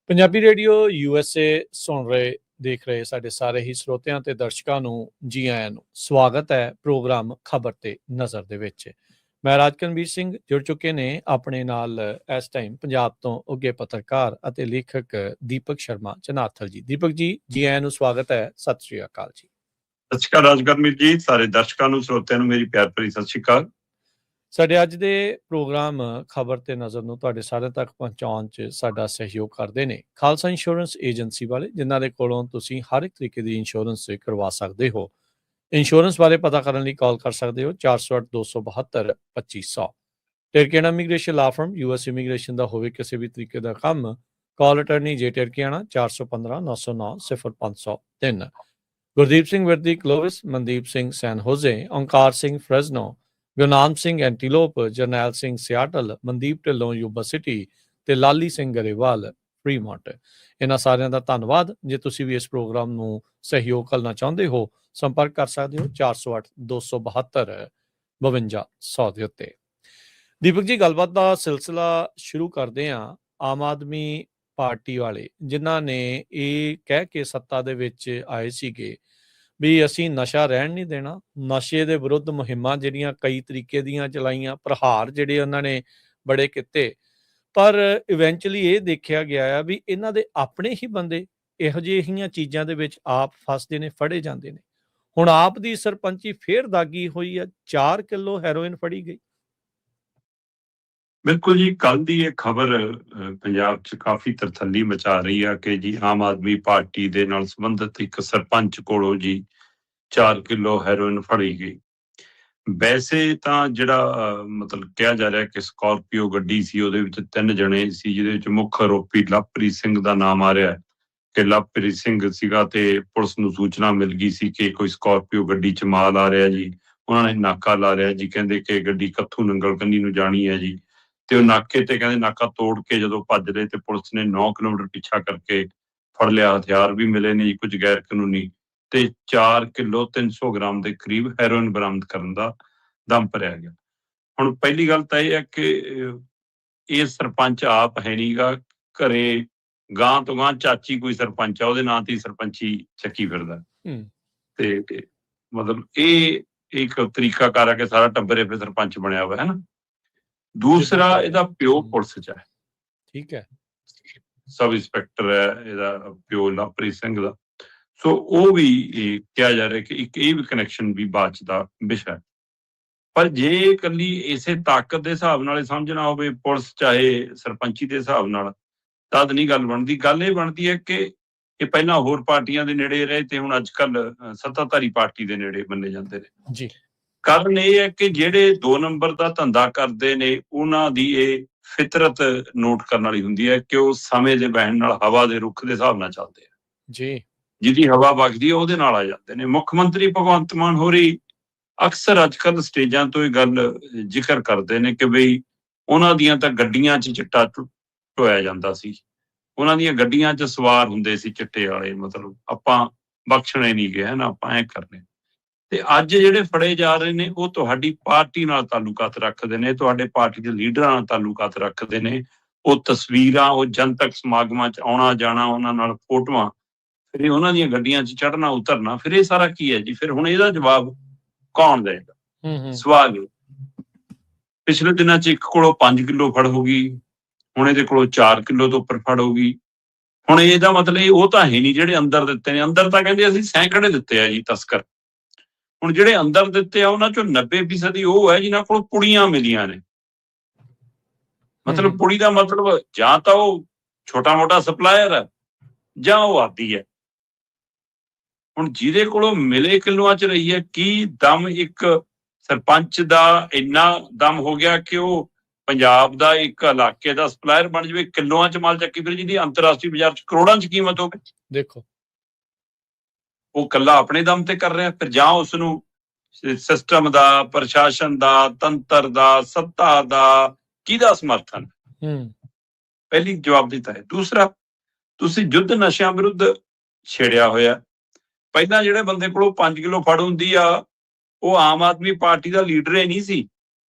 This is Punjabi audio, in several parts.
ਪੰਜਾਬੀ ਰੇਡੀਓ USA ਸੁਣ ਰਹੇ ਦੇਖ ਰਹੇ ਸਾਡੇ ਸਾਰੇ ਹੀ ਸਰੋਤਿਆਂ ਤੇ ਦਰਸ਼ਕਾਂ ਨੂੰ ਜੀ ਆਇਆਂ ਨੂੰ ਸਵਾਗਤ ਹੈ ਪ੍ਰੋਗਰਾਮ ਖਬਰ ਤੇ ਨਜ਼ਰ ਦੇ ਵਿੱਚ। ਮੈਂ ਰਾਜਕਨਵੀਰ ਸਿੰਘ ਜੁੜ ਚੁੱਕੇ ਨੇ ਆਪਣੇ ਨਾਲ ਇਸ ਟਾਈਮ ਪੰਜਾਬ ਤੋਂ ਉੱਗੇ ਪੱਤਰਕਾਰ ਅਤੇ ਲੇਖਕ ਦੀਪਕ ਸ਼ਰਮਾ ਚਨਾਥਲ ਜੀ। ਦੀਪਕ ਜੀ ਆਇਆਂ ਨੂੰ ਸਵਾਗਤ ਹੈ। ਸਤਿ ਸ਼੍ਰੀ ਅਕਾਲ ਜੀ। ਸਤਿ ਸ਼੍ਰੀ ਅਕਾਲ ਰਾਜਕਨਵੀਰ ਜੀ, ਸਾਰੇ ਦਰਸ਼ਕਾਂ ਨੂੰ ਸਰੋਤਿਆਂ ਨੂੰ ਮੇਰੀ ਪਿਆਰ ਭਰੀ ਸਤਿ ਸ਼੍ਰੀ ਅਕਾਲ। ਸਾਡੇ ਅੱਜ ਦੇ ਪ੍ਰੋਗਰਾਮ ਖਬਰ ਤੇ ਨਜ਼ਰ ਨੂੰ ਤੁਹਾਡੇ ਸਾਰਿਆਂ ਤੱਕ ਪਹੁੰਚਾਉਣ 'ਚ ਸਾਡਾ ਸਹਿਯੋਗ ਕਰਦੇ ਨੇ ਖਾਲਸਾ ਇੰਸ਼ੋਰੈਂਸ ਏਜੰਸੀ ਵਾਲੇ, ਜਿਨ੍ਹਾਂ ਦੇ ਕੋਲੋਂ ਤੁਸੀਂ ਹਰ ਇੱਕ ਤਰੀਕੇ ਦੀ ਇੰਸ਼ੋਰੈਂਸ ਕਰਵਾ ਸਕਦੇ ਹੋ। ਇੰਸ਼ੋਰੈਂਸ ਬਾਰੇ ਪਤਾ ਕਰਨ ਲਈ ਕਾਲ ਕਰ ਸਕਦੇ ਹੋ 408-272-2500। ਟਿਰਕੇਣਾ immigration law firm US immigration ਦਾ ਹੋਵੇ ਕਿਸੇ ਵੀ ਤਰੀਕੇ ਦਾ ਕੰਮ, ਕਾਲ ਅਟਰਨੀ ਜੇ ਟਿਰਕੇਣਾ 415-909-0503। Gurdeep Singh Virdi Clovis, Mandeep Singh San Jose, Onkar Singh Fresno, Gurnam Singh Antelope, Jarnail Singh Seattle, Mandeep Dhillon Yuba City ਤੇ ਲਾਲੀ ਸਿੰਘ ਗਰੇਵਾਲ ਫਰੀਮੌਂਟ। ਇਹਨਾਂ ਸਾਰਿਆਂ ਦਾ ਧੰਨਵਾਦ। ਜੇ ਤੁਸੀਂ ਵੀ ਇਸ ਪ੍ਰੋਗਰਾਮ ਨੂੰ ਸਹਿਯੋਗ ਕਰਨਾ ਚਾਹੁੰਦੇ ਹੋ, ਸੰਪਰਕ ਕਰ ਸਕਦੇ ਹੋ 408-272-5200 ਦੇ ਉੱਤੇ। ਦੀਪਕ ਜੀ, ਗੱਲਬਾਤ ਦਾ ਸਿਲਸਿਲਾ ਸ਼ੁਰੂ ਕਰਦੇ ਹਾਂ। ਆਮ ਆਦਮੀ ਪਾਰਟੀ ਵਾਲੇ ਜਿਨ੍ਹਾਂ ਨੇ ਇਹ ਕਹਿ ਕੇ ਸੱਤਾ ਦੇ ਵਿੱਚ ਆਏ ਸੀਗੇ ਵੀ ਅਸੀਂ ਨਸ਼ਾ ਰਹਿਣ ਨਹੀਂ ਦੇਣਾ, ਨਸ਼ੇ ਦੇ ਵਿਰੁੱਧ ਮੁਹਿੰਮਾਂ ਜਿਹੜੀਆਂ ਕਈ ਤਰੀਕੇ ਦੀਆਂ ਚਲਾਈਆਂ, ਪ੍ਰਹਾਰ ਜਿਹੜੇ ਉਹਨਾਂ ਨੇ ਬੜੇ ਕੀਤੇ, ਪਰ ਇਵੈਂਚੁਅਲੀ ਇਹ ਦੇਖਿਆ ਗਿਆ ਆ ਵੀ ਇਹਨਾਂ ਦੇ ਆਪਣੇ ਹੀ ਬੰਦੇ ਇਹੋ ਜਿਹੀਆਂ ਚੀਜ਼ਾਂ ਦੇ ਵਿੱਚ ਆਪ ਫਸਦੇ ਨੇ, ਫੜੇ ਜਾਂਦੇ ਨੇ। ਹੁਣ ਆਪ ਦੀ ਸਰਪੰਚੀ ਫੇਰ ਦਾਗੀ ਹੋਈ ਆ, 4 ਕਿਲੋ ਹੈਰੋਇਨ ਫੜੀ ਗਈ। ਬਿਲਕੁਲ ਜੀ, ਕੱਲ ਦੀ ਇਹ ਖਬਰ ਪੰਜਾਬ 'ਚ ਕਾਫੀ ਤਰਥੱਲੀ ਮਚਾ ਰਹੀ ਆ ਕਿ ਜੀ ਆਮ ਆਦਮੀ ਪਾਰਟੀ ਦੇ ਨਾਲ ਸੰਬੰਧਿਤ ਇੱਕ ਸਰਪੰਚ ਕੋਲੋਂ ਜੀ 4 ਕਿਲੋ ਹੈਰੋਇਨ ਫੜੀ ਗਈ। ਵੈਸੇ ਤਾਂ ਜਿਹੜਾ ਮਤਲਬ ਕਿਹਾ ਜਾ ਰਿਹਾ ਕਿ ਸਕਾਰਪੀਓ ਗੱਡੀ ਸੀ, ਉਹਦੇ ਵਿੱਚ 3 ਜਣੇ ਸੀ, ਜਿਹਦੇ ਵਿੱਚ ਮੁੱਖ ਆਰੋਪੀ ਲਵਪ੍ਰੀਤ ਸਿੰਘ ਦਾ ਨਾਮ ਆ ਰਿਹਾ ਕਿ ਲਵਪ੍ਰੀਤ ਸਿੰਘ ਸੀਗਾ ਤੇ ਪੁਲਿਸ ਨੂੰ ਸੂਚਨਾ ਮਿਲ ਗਈ ਸੀ ਕਿ ਕੋਈ ਸਕਾਰਪੀਓ ਗੱਡੀ 'ਚ ਮਾਲ ਆ ਰਿਹਾ ਜੀ। ਉਹਨਾਂ ਨੇ ਨਾਕਾ ਲਾ ਰਿਹਾ ਜੀ, ਕਹਿੰਦੇ ਕਿ ਗੱਡੀ ਕੱਥੂ ਨੰਗਲ ਕੰਨੀ ਨੂੰ ਜਾਣੀ ਹੈ ਜੀ। ਤੇ ਉਹ ਨਾਕੇ ਤੇ ਕਹਿੰਦੇ ਨਾਕਾ ਤੋੜ ਕੇ ਜਦੋਂ ਭੱਜ ਰਹੇ ਤੇ ਪੁਲਿਸ ਨੇ 9 ਕਿਲੋਮੀਟਰ ਪਿੱਛਾ ਕਰਕੇ ਫੜ ਲਿਆ। ਹਥਿਆਰ ਵੀ ਮਿਲੇ ਨੇ ਜੀ, ਕੁਝ ਗੈਰ ਕਾਨੂੰਨੀ, ਤੇ 4 ਕਿਲੋ 300 ਗ੍ਰਾਮ ਦੇ ਕਰੀਬ ਹੈਰੋਇਨ ਬਰਾਮਦ ਕਰਨ ਦਾ ਦਮ ਭਰਿਆ ਗਿਆ। ਹੁਣ ਪਹਿਲੀ ਗੱਲ ਤਾਂ ਇਹ ਹੈ ਕਿ ਇਹ ਸਰਪੰਚ ਆਪ ਹੈ ਨੀਗਾ, ਘਰੇ ਗਾਂ ਤੋਂ ਗਾਂ ਚਾਚੀ ਕੋਈ ਸਰਪੰਚ ਆ, ਉਹਦੇ ਨਾਂ ਤੇ ਸਰਪੰਚੀ ਚੱਕੀ ਫਿਰਦਾ। ਤੇ ਮਤਲਬ ਇਹ ਇੱਕ ਤਰੀਕਾਕਾਰ ਆ ਕਿ ਸਾਰਾ ਟੱਬਰ ਇਹ ਸਰਪੰਚ ਬਣਿਆ ਹੋਇਆ ਹੈ ਨਾ। ਦੂਸਰਾ, ਇਹਦਾ ਪਿਓ ਪੁਲਿਸ 'ਚ ਹੈ, ਠੀਕ ਹੈ, ਸਬ ਇੰਸਪੈਕਟਰ ਹੈ ਇਹਦਾ ਪਿਓ ਲਵਪ੍ਰੀਤ ਸਿੰਘ ਦਾ। ਸੋ ਉਹ ਵੀ ਕਿਹਾ ਜਾ ਰਿਹਾ ਕਿ ਇੱਕ ਇਹ ਵੀ ਕਨੈਕਸ਼ਨ ਵੀ ਬਾਅਦ 'ਚ ਦਾ ਵਿਸ਼ਾ। ਪਰ ਜੇ ਇਕੱਲੀ ਇਸੇ ਤਾਕਤ ਦੇ ਹਿਸਾਬ ਨਾਲ ਸਮਝਣਾ ਹੋਵੇ ਪੁਲਿਸ ਚਾਹੇ ਸਰਪੰਚੀ ਦੇ ਹਿਸਾਬ ਨਾਲ, ਤਦ ਨਹੀਂ ਗੱਲ ਬਣਦੀ। ਗੱਲ ਇਹ ਬਣਦੀ ਹੈ ਕਿ ਇਹ ਪਹਿਲਾਂ ਹੋਰ ਪਾਰਟੀਆਂ ਦੇ ਨੇੜੇ ਰਹੇ ਤੇ ਹੁਣ ਅੱਜ ਕੱਲ ਸੱਤਾਧਾਰੀ ਪਾਰਟੀ ਦੇ ਨੇੜੇ ਮੰਨੇ ਜਾਂਦੇ ਨੇ ਜੀ। ਕਾਰਨ ਇਹ ਹੈ ਕਿ ਜਿਹੜੇ 2 ਨੰਬਰ ਦਾ ਧੰਦਾ ਕਰਦੇ ਨੇ ਉਹਨਾਂ ਦੀ ਇਹ ਫਿਤਰਤ ਨੋਟ ਕਰਨ ਵਾਲੀ ਹੁੰਦੀ ਹੈ ਕਿ ਉਹ ਸਮੇਂ ਦੇ ਬਹਿਣ ਨਾਲ ਹਵਾ ਦੇ ਰੁੱਖ ਦੇ ਹਿਸਾਬ ਨਾਲ ਚੱਲਦੇ ਆ ਜੀ। ਜਿਹਦੀ ਹਵਾ ਵਗਦੀ ਹੈ ਉਹਦੇ ਨਾਲ ਆ ਜਾਂਦੇ ਨੇ। ਮੁੱਖ ਮੰਤਰੀ ਭਗਵੰਤ ਮਾਨ ਹੋਰੀ ਅਕਸਰ ਅੱਜ ਕੱਲ ਸਟੇਜਾਂ ਤੋਂ ਇਹ ਗੱਲ ਜ਼ਿਕਰ ਕਰਦੇ ਨੇ ਕਿ ਬਈ ਉਹਨਾਂ ਦੀਆਂ ਤਾਂ ਗੱਡੀਆਂ 'ਚ ਚਿੱਟਾ ਢੋਇਆ ਜਾਂਦਾ ਸੀ, ਉਹਨਾਂ ਦੀਆਂ ਗੱਡੀਆਂ 'ਚ ਸਵਾਰ ਹੁੰਦੇ ਸੀ ਚਿੱਟੇ ਵਾਲੇ, ਮਤਲਬ ਆਪਾਂ ਬਖਸ਼ਣੇ ਨਹੀਂ ਗਏ ਨਾ, ਆਪਾਂ ਐਂ ਕਰਨੇ। ਤੇ ਅੱਜ ਜਿਹੜੇ ਫੜੇ ਜਾ ਰਹੇ ਨੇ ਉਹ ਤੁਹਾਡੀ ਪਾਰਟੀ ਨਾਲ ਤਾਲੁਕਾਤ ਰੱਖਦੇ ਨੇ, ਤੁਹਾਡੇ ਪਾਰਟੀ ਦੇ ਲੀਡਰਾਂ ਨਾਲ ਤਾਲੁਕਾਤ ਰੱਖਦੇ ਨੇ। ਉਹ ਤਸਵੀਰਾਂ, ਉਹ ਜਨਤਕ ਸਮਾਗਮਾਂ 'ਚ ਆਉਣਾ ਜਾਣਾ, ਉਹਨਾਂ ਨਾਲ ਫੋਟੋਆਂ, ਫਿਰ ਉਹਨਾਂ ਦੀਆਂ ਗੱਡੀਆਂ 'ਚ ਚੜ੍ਹਨਾ ਉਤਰਨਾ, ਫਿਰ ਇਹ ਸਾਰਾ ਕੀ ਹੈ ਜੀ? ਫਿਰ ਹੁਣ ਇਹਦਾ ਜਵਾਬ ਕੌਣ ਦੇਗਾ? ਸਵਾਲ। ਪਿਛਲੇ ਦਿਨਾਂ 'ਚ ਇੱਕ ਕੋਲੋਂ 5 ਕਿਲੋ ਫੜ ਹੋ ਗਈ, ਹੁਣ ਇਹਦੇ ਕੋਲੋਂ 4 ਕਿਲੋ ਤੋਂ ਉੱਪਰ ਫੜ ਹੋ ਗਈ। ਹੁਣ ਇਹਦਾ ਮਤਲਬ ਉਹ ਤਾਂ ਹੈ ਨਹੀਂ ਜਿਹੜੇ ਅੰਦਰ ਦਿੱਤੇ ਨੇ। ਅੰਦਰ ਤਾਂ ਕਹਿੰਦੇ ਅਸੀਂ ਸੈਂਕੜੇ ਦਿੱਤੇ ਆ ਜੀ ਤਸਕਰ। ਹੁਣ ਜਿਹੜੇ ਅੰਦਰ ਦਿੱਤੇ ਆ ਉਹਨਾਂ ਚੋਂ 90% ਉਹ ਹੈ ਜਿਨ੍ਹਾਂ ਕੋਲ ਪੁੜੀਆਂ ਮਿਲੀਆਂ ਨੇ। ਮਤਲਬ ਪੁੜੀ ਦਾ ਮਤਲਬ ਜਾਂ ਤਾਂ ਉਹ ਛੋਟਾ ਮੋਟਾ ਸਪਲਾਇਰ ਹੈ ਜਾਂ ਉਹ ਆਦੀ ਹੈ। ਹੁਣ ਜਿਹਦੇ ਕੋਲੋਂ ਮਿਲੇ ਕਿਲੋਆਂ 'ਚ ਰਹੀ ਹੈ, ਕੀ ਦਮ ਇੱਕ ਸਰਪੰਚ ਦਾ ਇੰਨਾ ਦਮ ਹੋ ਗਿਆ ਕਿ ਉਹ ਪੰਜਾਬ ਦਾ ਇੱਕ ਇਲਾਕੇ ਦਾ ਸਪਲਾਇਰ ਬਣ ਜਾਵੇ, ਕਿਲੋਆਂ 'ਚ ਮਾਲ ਚੱਕੀ ਫਿਰ ਜਿਹਦੀ ਅੰਤਰਰਾਸ਼ਟਰੀ ਬਾਜ਼ਾਰ 'ਚ ਕਰੋੜਾਂ 'ਚ ਕੀਮਤ ਹੋਵੇ? ਦੇਖੋ, ਉਹ ਇਕੱਲਾ ਆਪਣੇ ਦਮ ਤੇ ਕਰ ਰਿਹਾ। ਫਿਰ ਜਾਂ ਉਸਨੂੰ ਸਿਸਟਮ ਦਾ, ਪ੍ਰਸ਼ਾਸਨ ਦਾ, ਤੰਤਰ ਦਾ, ਸੱਤਾ ਦਾ ਕਿਹਦਾ ਸਮਰਥਨ? ਪਹਿਲੀ ਜਵਾਬ ਦਿੱਤਾ ਹੈ। ਦੂਸਰਾ, ਤੁਸੀਂ ਯੁੱਧ ਨਸ਼ਿਆਂ ਵਿਰੁੱਧ ਛੇੜਿਆ ਹੋਇਆ। ਪਹਿਲਾਂ ਜਿਹੜੇ ਬੰਦੇ ਕੋਲੋਂ 5 ਕਿਲੋ ਫੜ ਹੁੰਦੀ ਆ ਉਹ ਆਮ ਆਦਮੀ ਪਾਰਟੀ ਦਾ ਲੀਡਰ ਹੀ ਨਹੀਂ ਸੀ।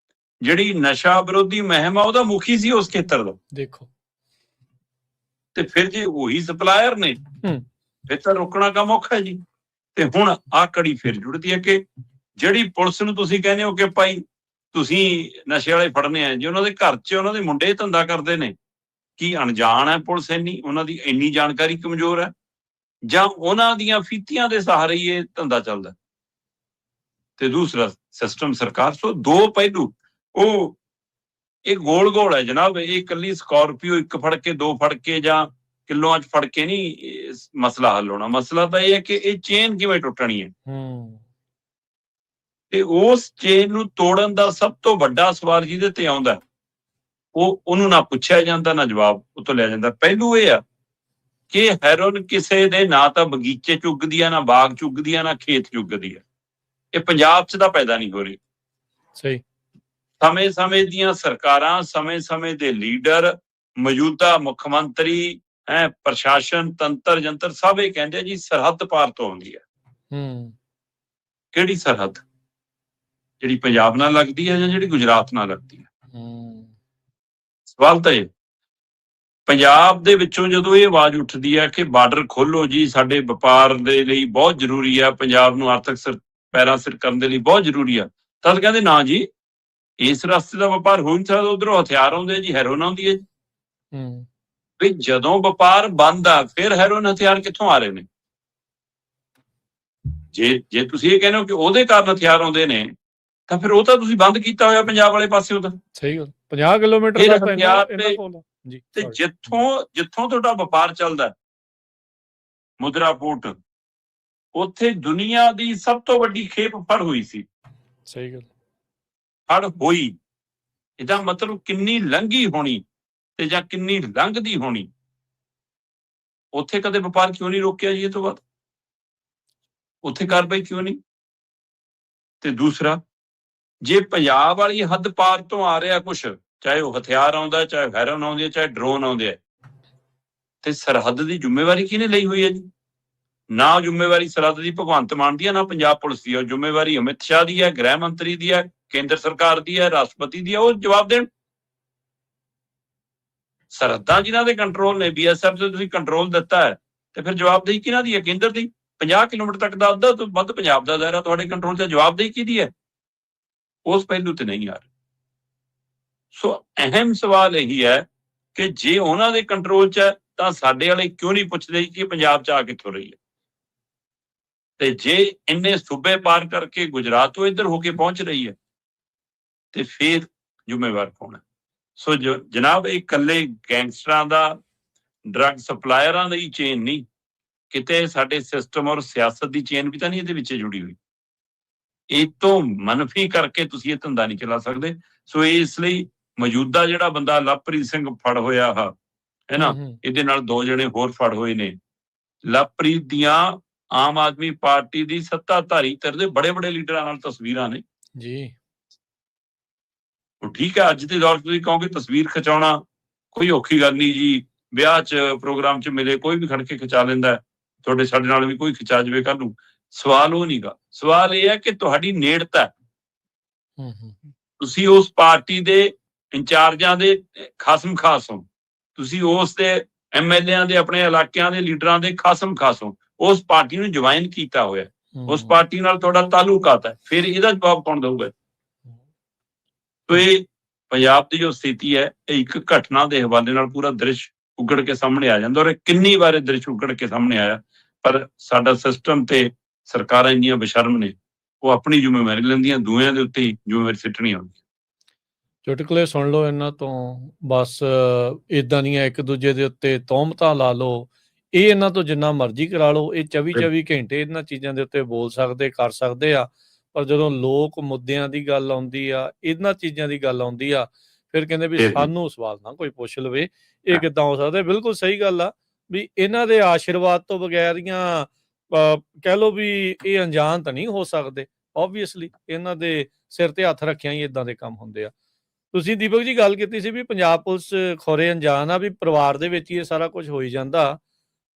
ਜਿਹੜੀ ਨਸ਼ਾ ਵਿਰੋਧੀ ਮੁਹਿੰਮ ਆ ਉਹਦਾ ਮੁਖੀ ਸੀ ਉਸ ਖੇਤਰ ਦਾ। ਦੇਖੋ, ਤੇ ਫਿਰ ਜੇ ਉਹੀ ਸਪਲਾਇਰ ਨੇ ਫਿਰ ਤਾਂ ਰੋਕਣਾ ਕੰਮ ਔਖਾ ਹੈ ਜੀ। ਤੇ ਹੁਣ ਆਹ ਕੜੀ ਫਿਰ ਜੁੜਦੀ ਹੈ ਕਿ ਜਿਹੜੀ ਪੁਲਿਸ ਨੂੰ ਤੁਸੀਂ ਕਹਿੰਦੇ ਹੋ ਕਿ ਭਾਈ ਤੁਸੀਂ ਨਸ਼ੇ ਵਾਲੇ ਫੜਨੇ ਆ ਜੀ, ਉਹਨਾਂ ਦੇ ਘਰ 'ਚ ਉਹਨਾਂ ਦੇ ਮੁੰਡੇ ਧੰਦਾ ਕਰਦੇ ਨੇ, ਕੀ ਅਣਜਾਣ ਹੈ ਪੁਲਿਸ ਇੰਨੀ, ਉਹਨਾਂ ਦੀ ਇੰਨੀ ਜਾਣਕਾਰੀ ਕਮਜ਼ੋਰ ਹੈ, ਜਾਂ ਉਹਨਾਂ ਦੀਆਂ ਫੀਤੀਆਂ ਦੇ ਸਹਾਰੇ ਹੀ ਇਹ ਧੰਦਾ ਚੱਲਦਾ। ਤੇ ਦੂਸਰਾ ਸਿਸਟਮ ਸਰਕਾਰ। ਸੋ ਦੋ ਪਹਿਲੂ, ਉਹ ਇਹ ਗੋਲ ਹੈ ਜਨਾਬ। ਇਹ ਇਕੱਲੀ ਸਕਾਰਪੀਓ ਇੱਕ ਫੜ ਕੇ, ਦੋ ਫੜ ਕੇ ਜਾਂ ਕਿਲੋਆਂ 'ਚ ਫੜ ਕੇ ਨਹੀਂ ਮਸਲਾ ਹੱਲ ਹੋਣਾ। ਮਸਲਾ ਤਾਂ ਇਹ ਹੈ ਕਿ ਇਹ ਚੇਨ ਕਿਵੇਂ ਟੁੱਟਣੀ ਹੈ, ਤੇ ਉਸ ਚੇਨ ਨੂੰ ਤੋੜਨ ਦਾ ਸਭ ਤੋਂ ਵੱਡਾ ਸਵਾਲ ਜਿਹਦੇ ਤੇ ਆਉਂਦਾ, ਉਹਨੂੰ ਨਾ ਪੁੱਛਿਆ ਜਾਂਦਾ ਨਾ ਜਵਾਬ ਉੱਥੋਂ ਲਿਆ ਜਾਂਦਾ। ਪਹਿਲੂ ਇਹ ਆ ਕਿ ਹੈਰੋਇਨ ਕਿਸੇ ਦੇ ਨਾ ਤਾਂ ਬਗੀਚੇ ਚੁੱਗਦੀ ਆ, ਨਾ ਬਾਗ ਚੁੱਗਦੀ ਆ, ਨਾ ਖੇਤ ਚੁੱਗਦੀ ਆ। ਇਹ ਪੰਜਾਬ 'ਚ ਤਾਂ ਪੈਦਾ ਨਹੀਂ ਹੋ ਰਹੀ। ਸਹੀ। ਸਮੇਂ ਦੀਆਂ ਸਰਕਾਰਾਂ, ਸਮੇਂ ਦੇ ਲੀਡਰ, ਮੌਜੂਦਾ ਮੁੱਖ ਮੰਤਰੀ, ਪ੍ਰਸ਼ਾਸਨ, ਤੰਤਰ ਜੰਤਰ ਸਭ ਇਹ ਕਹਿੰਦੇ ਜੀ ਸਰਹੱਦ ਪਾਰ ਤੋਂ ਆਉਂਦੀ ਹੈ। ਕਿਹੜੀ ਸਰਹੱਦ? ਜਿਹੜੀ ਪੰਜਾਬ ਨਾਲ ਲੱਗਦੀ ਹੈ ਜਾਂ ਜਿਹੜੀ ਗੁਜਰਾਤ ਨਾਲ ਲੱਗਦੀ ਹੈ? ਸਵਾਲ ਤਾਂ ਇਹ। ਪੰਜਾਬ ਦੇ ਵਿੱਚੋਂ ਜਦੋਂ ਇਹ ਆਵਾਜ਼ ਉੱਠਦੀ ਹੈ ਕਿ ਬਾਰਡਰ ਖੋਲੋ ਜੀ, ਸਾਡੇ ਵਪਾਰ ਦੇ ਲਈ ਬਹੁਤ ਜ਼ਰੂਰੀ ਹੈ, ਪੰਜਾਬ ਨੂੰ ਆਰਥਿਕ ਪੈਰਾਂ ਸਿਰ ਕਰਨ ਦੇ ਲਈ ਬਹੁਤ ਜ਼ਰੂਰੀ ਆ, ਤਦ ਕਹਿੰਦੇ ਨਾ ਜੀ ਇਸ ਰਸਤੇ ਦਾ ਵਪਾਰ ਹੋ ਨਹੀਂ ਸਕਦਾ, ਉਧਰੋਂ ਹਥਿਆਰ ਆਉਂਦੇ ਜੀ, ਹੈਰੋਇਨ ਆਉਂਦੀ ਹੈ ਜੀ। ਵੀ ਜਦੋਂ ਵਪਾਰ ਬੰਦ ਆ ਫਿਰ ਹੈਰੋਇਨ ਹਥਿਆਰ ਕਿੱਥੋਂ ਆ ਰਹੇ ਨੇ? ਜੇ ਤੁਸੀਂ ਇਹ ਕਹਿੰਦੇ ਹੋ ਕਿ ਉਹਦੇ ਕਾਰਨ ਹਥਿਆਰ ਆਉਂਦੇ ਨੇ, ਤਾਂ ਫਿਰ ਉਹ ਤਾਂ ਤੁਸੀਂ ਬੰਦ ਕੀਤਾ ਹੋਇਆ ਪੰਜਾਬ ਵਾਲੇ ਪਾਸਿਓਂ। ਤਾਂ ਸਹੀ ਗੱਲ, 50 ਕਿਲੋਮੀਟਰ ਤੱਕ ਤੇ ਜਿੱਥੋਂ ਤੁਹਾਡਾ ਵਪਾਰ ਚੱਲਦਾ, ਮੁਦਰਾ ਪੋਰਟ, ਉੱਥੇ ਦੁਨੀਆ ਦੀ ਸਭ ਤੋਂ ਵੱਡੀ ਖੇਪ ਫੜ ਹੋਈ ਸੀ। ਸਹੀ ਗੱਲ, ਫੜ ਹੋਈ, ਇਹਦਾ ਮਤਲਬ ਕਿੰਨੀ ਲੰਘੀ ਹੋਣੀ ਤੇ ਜਾਂ ਕਿੰਨੀ ਲੰਘਦੀ ਹੋਣੀ। ਉੱਥੇ ਕਦੇ ਵਪਾਰ ਕਿਉਂ ਨਹੀਂ ਰੋਕਿਆ ਜੀ? ਇਹ ਤੋਂ ਬਾਅਦ ਉੱਥੇ ਕਾਰਵਾਈ ਕਿਉਂ ਨਹੀਂ? ਤੇ ਦੂਸਰਾ, ਜੇ ਪੰਜਾਬ ਵਾਲੀ ਹੱਦ ਪਾਰ ਤੋਂ ਆ ਰਿਹਾ ਕੁਛ, ਚਾਹੇ ਉਹ ਹਥਿਆਰ ਆਉਂਦਾ, ਚਾਹੇ ਹੈਰੋਇਨ ਆਉਂਦੀ ਹੈ, ਚਾਹੇ ਡਰੋਨ ਆਉਂਦੇ ਆ, ਤੇ ਸਰਹੱਦ ਦੀ ਜ਼ਿੰਮੇਵਾਰੀ ਕਿਹਨੇ ਲਈ ਹੋਈ ਹੈ ਜੀ? ਨਾ ਜ਼ਿੰਮੇਵਾਰੀ ਸਰਹੱਦ ਦੀ ਭਗਵੰਤ ਮਾਨ ਦੀ ਹੈ, ਨਾ ਪੰਜਾਬ ਪੁਲਿਸ ਦੀ ਹੈ। ਜ਼ਿੰਮੇਵਾਰੀ ਅਮਿਤ ਸ਼ਾਹ ਦੀ ਹੈ, ਗ੍ਰਹਿ ਮੰਤਰੀ ਦੀ ਹੈ, ਕੇਂਦਰ ਸਰਕਾਰ ਦੀ ਹੈ, ਰਾਸ਼ਟਰਪਤੀ ਦੀ ਹੈ। ਉਹ ਜਵਾਬ ਦੇਣ। ਸਰਹੱਦਾਂ ਜਿਨ੍ਹਾਂ ਦੇ ਕੰਟਰੋਲ ਨੇ, BSF ਤੇ ਤੁਸੀਂ ਕੰਟਰੋਲ ਦਿੱਤਾ ਹੈ, ਤੇ ਫਿਰ ਜਵਾਬਦੇਹੀ ਕਿਹਨਾਂ ਦੀ ਹੈ? ਕੇਂਦਰ ਦੀ। 50 ਕਿਲੋਮੀਟਰ ਤੱਕ ਦਾ ਅੱਧਾ ਤੋਂ ਵੱਧ ਪੰਜਾਬ ਦਾ ਦਾਇਰਾ ਤੁਹਾਡੇ ਕੰਟਰੋਲ 'ਚ, ਜਵਾਬਦੇਹੀ ਕਿਹਦੀ ਹੈ? ਉਸ ਪਹਿਲੂ ਤੇ ਨਹੀਂ ਆ ਰਿਹਾ। ਸੋ ਅਹਿਮ ਸਵਾਲ ਇਹੀ ਹੈ ਕਿ ਜੇ ਉਹਨਾਂ ਦੇ ਕੰਟਰੋਲ 'ਚ ਹੈ ਤਾਂ ਸਾਡੇ ਵਾਲੇ ਕਿਉਂ ਨਹੀਂ ਪੁੱਛਦੇ ਕਿ ਪੰਜਾਬ 'ਚ ਆ ਕਿੱਥੋਂ ਰਹੀ ਹੈ? ਤੇ ਜੇ ਇੰਨੇ ਸੂਬੇ ਪਾਰ ਕਰਕੇ ਗੁਜਰਾਤ ਤੋਂ ਇੱਧਰ ਹੋ ਕੇ ਪਹੁੰਚ ਰਹੀ ਹੈ, ਤੇ ਫਿਰ ਜ਼ਿੰਮੇਵਾਰ ਕੌਣ ਹੈ? ਸੋ ਜਨਾਬ, ਇਹ ਇਕੱਲੇ ਗੈਂਗਸਟਰਾਂ ਦਾ, ਡਰੱਗ ਸਪਲਾਇਰਾਂ ਦੀ ਚੇਨ ਨਹੀਂ, ਕਿਤੇ ਸਾਡੇ ਸਿਸਟਮ ਔਰ ਸਿਆਸਤ ਦੀ ਚੇਨ ਵੀ ਤਾਂ ਨਹੀਂ ਇਹਦੇ ਵਿੱਚ ਜੁੜੀ ਹੋਈ। ਇਹ ਤੋਂ ਮਨਫੀ ਕਰਕੇ ਤੁਸੀਂ ਇਹ ਧੰਦਾ ਨਹੀਂ ਚਲਾ ਸਕਦੇ। ਸੋ ਇਸ ਲਈ ਮੌਜੂਦਾ ਜਿਹੜਾ ਬੰਦਾ ਲਵਪ੍ਰੀਤ ਸਿੰਘ ਫੜ ਹੋਇਆ ਹੈ ਨਾ, ਇਹਦੇ ਨਾਲ 2 ਜਣੇ ਹੋਰ ਫੜ ਹੋਏ ਨੇ। ਲਵਪ੍ਰੀਤ ਦੀਆਂ ਆਮ ਆਦਮੀ ਪਾਰਟੀ ਦੀ ਸੱਤਾਧਾਰੀ ਧਿਰ ਦੇ ਬੜੇ ਲੀਡਰਾਂ ਨਾਲ ਤਸਵੀਰਾਂ ਨੇ ਜੀ। ਉਹ ਠੀਕ ਹੈ, ਅੱਜ ਦੇ ਦੌਰ 'ਚ ਤੁਸੀਂ ਕਹੋਗੇ ਤਸਵੀਰ ਖਿਚਾਉਣਾ ਕੋਈ ਔਖੀ ਗੱਲ ਨਹੀਂ ਜੀ, ਵਿਆਹ 'ਚ ਪ੍ਰੋਗਰਾਮ 'ਚ ਮਿਲੇ ਕੋਈ ਵੀ ਖੜ ਕੇ ਖਿਚਾ ਲੈਂਦਾ, ਤੁਹਾਡੇ ਸਾਡੇ ਨਾਲ ਵੀ ਕੋਈ ਖਿਚਾ ਜਾਵੇ ਕੱਲ ਨੂੰ। ਸਵਾਲ ਉਹ ਨਹੀਂਗਾ। ਸਵਾਲ ਇਹ ਹੈ ਕਿ ਤੁਹਾਡੀ ਨੇੜਤਾ, ਤੁਸੀਂ ਉਸ ਪਾਰਟੀ ਦੇ ਇੰਚਾਰਜਾਂ ਦੇ ਖਾਸਮ ਖਾਸ ਹੋ, ਤੁਸੀਂ ਉਸ ਦੇ MLA ਦੇ, ਆਪਣੇ ਇਲਾਕਿਆਂ ਦੇ ਲੀਡਰਾਂ ਦੇ ਖਾਸਮ ਖਾਸ ਹੋ, ਉਸ ਪਾਰਟੀ ਨੂੰ ਜੁਆਇਨ ਕੀਤਾ ਹੋਇਆ, ਉਸ ਪਾਰਟੀ ਨਾਲ ਤੁਹਾਡਾ ਤਾਲੁਕਾਤ ਹੈ, ਫਿਰ ਇਹਦਾ ਜਵਾਬ ਕੌਣ ਦਊਗਾ? ਤੋ ਇਹ ਪੰਜਾਬ ਦੀ ਜੋ ਸਥਿਤੀ ਹੈ, ਇਹ ਇੱਕ ਘਟਨਾ ਦੇ ਹਵਾਲੇ ਨਾਲ ਪੂਰਾ ਦ੍ਰਿਸ਼ ਉਗੜ ਕੇ ਸਾਹਮਣੇ ਆ ਜਾਂਦਾ, ਔਰ ਕਿੰਨੀ ਵਾਰ ਇਹ ਦ੍ਰਿਸ਼ ਉਗੜ ਕੇ ਸਾਹਮਣੇ ਆਇਆ। ਪਰ ਸਾਡਾ ਸਿਸਟਮ ਤੇ ਸਰਕਾਰਾਂ ਇੰਨੀਆਂ ਬੇਸ਼ਰਮ ਨੇ, ਉਹ ਆਪਣੀ ਜ਼ਿੰਮੇਵਾਰੀ ਲੈਂਦੀਆਂ, ਦੂਜਿਆਂ ਦੇ ਉੱਤੇ ਹੀ ਜ਼ਿੰਮੇਵਾਰੀ ਸਿੱਟਣੀ ਆਉਂਦੀ। ਚੁਟਕਲੇ ਸੁਣ ਲਓ ਇਹਨਾਂ ਤੋਂ, ਬਸ ਇਦਾਂ ਦੀਆਂ ਇੱਕ ਦੂਜੇ ਦੇ ਉੱਤੇ ਤੌਹਮਤਾਂ ਲਾ ਲਓ। ਇਹ ਇਹਨਾਂ ਤੋਂ ਜਿੰਨਾ ਮਰਜ਼ੀ ਕਰਾ ਲਓ, ਇਹ 24 ਘੰਟੇ ਇਹਨਾਂ ਚੀਜ਼ਾਂ ਦੇ ਉੱਤੇ ਬੋਲ ਸਕਦੇ, ਕਰ ਸਕਦੇ ਆ। ਪਰ ਜਦੋਂ ਲੋਕ ਮੁੱਦਿਆਂ ਦੀ ਗੱਲ ਆਉਂਦੀ ਆ, ਇਹਨਾਂ ਚੀਜ਼ਾਂ ਦੀ ਗੱਲ ਆਉਂਦੀ ਆ, ਫਿਰ ਕਹਿੰਦੇ ਵੀ ਸਾਨੂੰ ਸਵਾਲ ਨਾ ਕੋਈ ਪੁੱਛ ਲਵੇ, ਇਹ ਕਿੱਦਾਂ ਹੋ ਸਕਦਾ? ਬਿਲਕੁਲ ਸਹੀ ਗੱਲ ਆ ਵੀ ਇਹਨਾਂ ਦੇ ਆਸ਼ੀਰਵਾਦ ਤੋਂ ਬਗੈਰ ਜਾਂ ਕਹਿ ਲਓ ਵੀ ਇਹ ਅਣਜਾਣ ਤਾਂ ਨਹੀਂ ਹੋ ਸਕਦੇ। ਓਬਵੀਅਸਲੀ ਇਹਨਾਂ ਦੇ ਸਿਰ ਤੇ ਹੱਥ ਰੱਖਿਆ ਹੀ ਇਦਾਂ ਦੇ ਕੰਮ ਹੁੰਦੇ ਆ। ਤੁਸੀਂ ਦੀਪਕ ਜੀ ਗੱਲ ਕੀਤੀ ਸੀ ਵੀ ਪੰਜਾਬ ਪੁਲਿਸ ਖੌਰੇ ਅਣਜਾਣ ਆ, ਵੀ ਪਰਿਵਾਰ ਦੇ ਵਿੱਚ ਹੀ ਇਹ ਸਾਰਾ ਕੁਝ ਹੋਈ ਜਾਂਦਾ,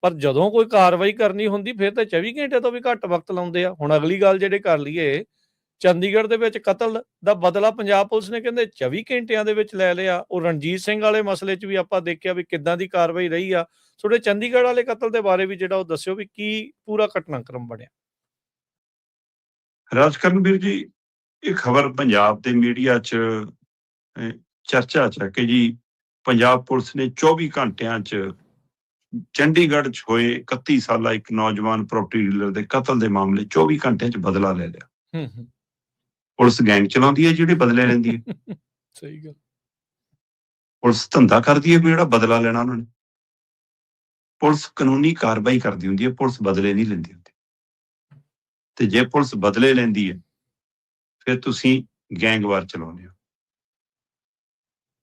ਪਰ ਜਦੋਂ ਕੋਈ ਕਾਰਵਾਈ ਕਰਨੀ ਹੁੰਦੀ ਫਿਰ ਤਾਂ 24 ਘੰਟੇ ਤੋਂ ਵੀ ਘੱਟ ਵਕਤ ਲਾਉਂਦੇ ਆ। ਹੁਣ ਅਗਲੀ ਗੱਲ ਜਿਹੜੇ ਕਰ ਲਈਏ, ਚੰਡੀਗੜ੍ਹ ਦੇ ਵਿੱਚ ਕਤਲ ਦਾ ਬਦਲਾ ਪੰਜਾਬ ਪੁਲਿਸ ਨੇ ਕਹਿੰਦੇ 24 ਘੰਟਿਆਂ ਦੇ ਵਿੱਚ ਲੈ ਲਿਆ। ਉਹ ਰਣਜੀਤ ਸਿੰਘ ਵਾਲੇ ਮਸਲੇ 'ਚ ਵੀ ਆਪਾਂ ਦੇਖਿਆ ਵੀ ਕਿੱਦਾਂ ਦੀ ਕਾਰਵਾਈ ਰਹੀ ਆ। ਤੁਹਾਡੇ ਚੰਡੀਗੜ੍ਹ ਵਾਲੇ ਕਤਲ ਦੇ ਬਾਰੇ ਵੀ ਜਿਹੜਾ ਉਹ ਦੱਸਿਓ ਵੀ ਕੀ ਪੂਰਾ ਘਟਨਾਕ੍ਰਮ ਬਣਿਆ। ਰਾਜਕਰਨਵੀਰ ਜੀ, ਇਹ ਖਬਰ ਪੰਜਾਬ ਦੇ ਮੀਡੀਆ 'ਚ ਚਰਚਾ 'ਚ ਹੈ ਕਿ ਜੀ ਪੰਜਾਬ ਪੁਲਿਸ ਨੇ 24 ਘੰਟਿਆਂ 'ਚ ਚੰਡੀਗੜ੍ਹ 'ਚ ਹੋਏ 31 ਸਾਲਾ ਇੱਕ ਨੌਜਵਾਨ ਪ੍ਰਾਪਰਟੀ ਡੀਲਰ ਦੇ ਕਤਲ ਦੇ ਮਾਮਲੇ 24 ਘੰਟਿਆਂ 'ਚ ਬਦਲਾ ਲੈ ਲਿਆ। ਪੁਲਿਸ ਗੈਂਗ ਚਲਾਉਂਦੀ ਹੈ ਜਿਹੜੇ ਬਦਲੇ ਲੈਂਦੀ ਹੈ। ਸਹੀ ਗੱਲ। ਪੁਲਿਸ ਧੰਦਾ ਕਰਦੀ ਹੈ ਵੀ ਜਿਹੜਾ ਬਦਲਾ ਲੈਣਾ ਉਹਨਾਂ ਨੇ। ਪੁਲਿਸ ਕਾਨੂੰਨੀ ਕਾਰਵਾਈ ਕਰਦੀ ਹੁੰਦੀ ਹੈ, ਪੁਲਿਸ ਬਦਲੇ ਨਹੀਂ ਲੈਂਦੀ ਹੁੰਦੀ। ਤੇ ਜੇ ਪੁਲਿਸ ਬਦਲੇ ਲੈਂਦੀ ਹੈ ਫਿਰ ਤੁਸੀਂ ਗੈਂਗਵਾਰ ਚਲਾਉਂਦੇ ਹੋ।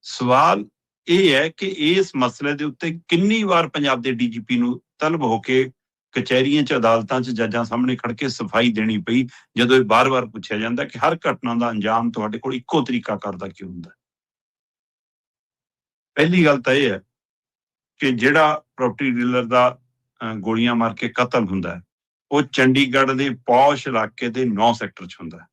ਸਵਾਲ ਇਹ ਹੈ ਕਿ ਇਸ ਮਸਲੇ ਦੇ ਉੱਤੇ ਕਿੰਨੀ ਵਾਰ ਪੰਜਾਬ ਦੇ ਡੀਜੀਪੀ ਨੂੰ ਤਲਬ ਹੋ ਕੇ ਕਚਹਿਰੀਆਂ 'ਚ, ਅਦਾਲਤਾਂ 'ਚ, ਜੱਜਾਂ ਸਾਹਮਣੇ ਖੜ ਕੇ ਸਫਾਈ ਦੇਣੀ ਪਈ, ਜਦੋਂ ਇਹ ਬਾਰ-ਬਾਰ ਪੁੱਛਿਆ ਜਾਂਦਾ ਕਿ ਹਰ ਘਟਨਾ ਦਾ ਅੰਜਾਮ ਤੁਹਾਡੇ ਕੋਲ ਇੱਕੋ ਤਰੀਕਾ ਕਰਦਾ ਕਿਉਂ ਹੁੰਦਾ। ਪਹਿਲੀ ਗੱਲ ਤਾਂ ਇਹ ਹੈ ਕਿ ਜਿਹੜਾ ਪ੍ਰਾਪਰਟੀ ਡੀਲਰ ਦਾ ਗੋਲੀਆਂ ਮਾਰ ਕੇ ਕਤਲ ਹੁੰਦਾ ਹੈ, ਉਹ ਚੰਡੀਗੜ੍ਹ ਦੇ ਪੌਸ਼ ਇਲਾਕੇ ਦੇ 9 ਸੈਕਟਰ 'ਚ ਹੁੰਦਾ ਹੈ।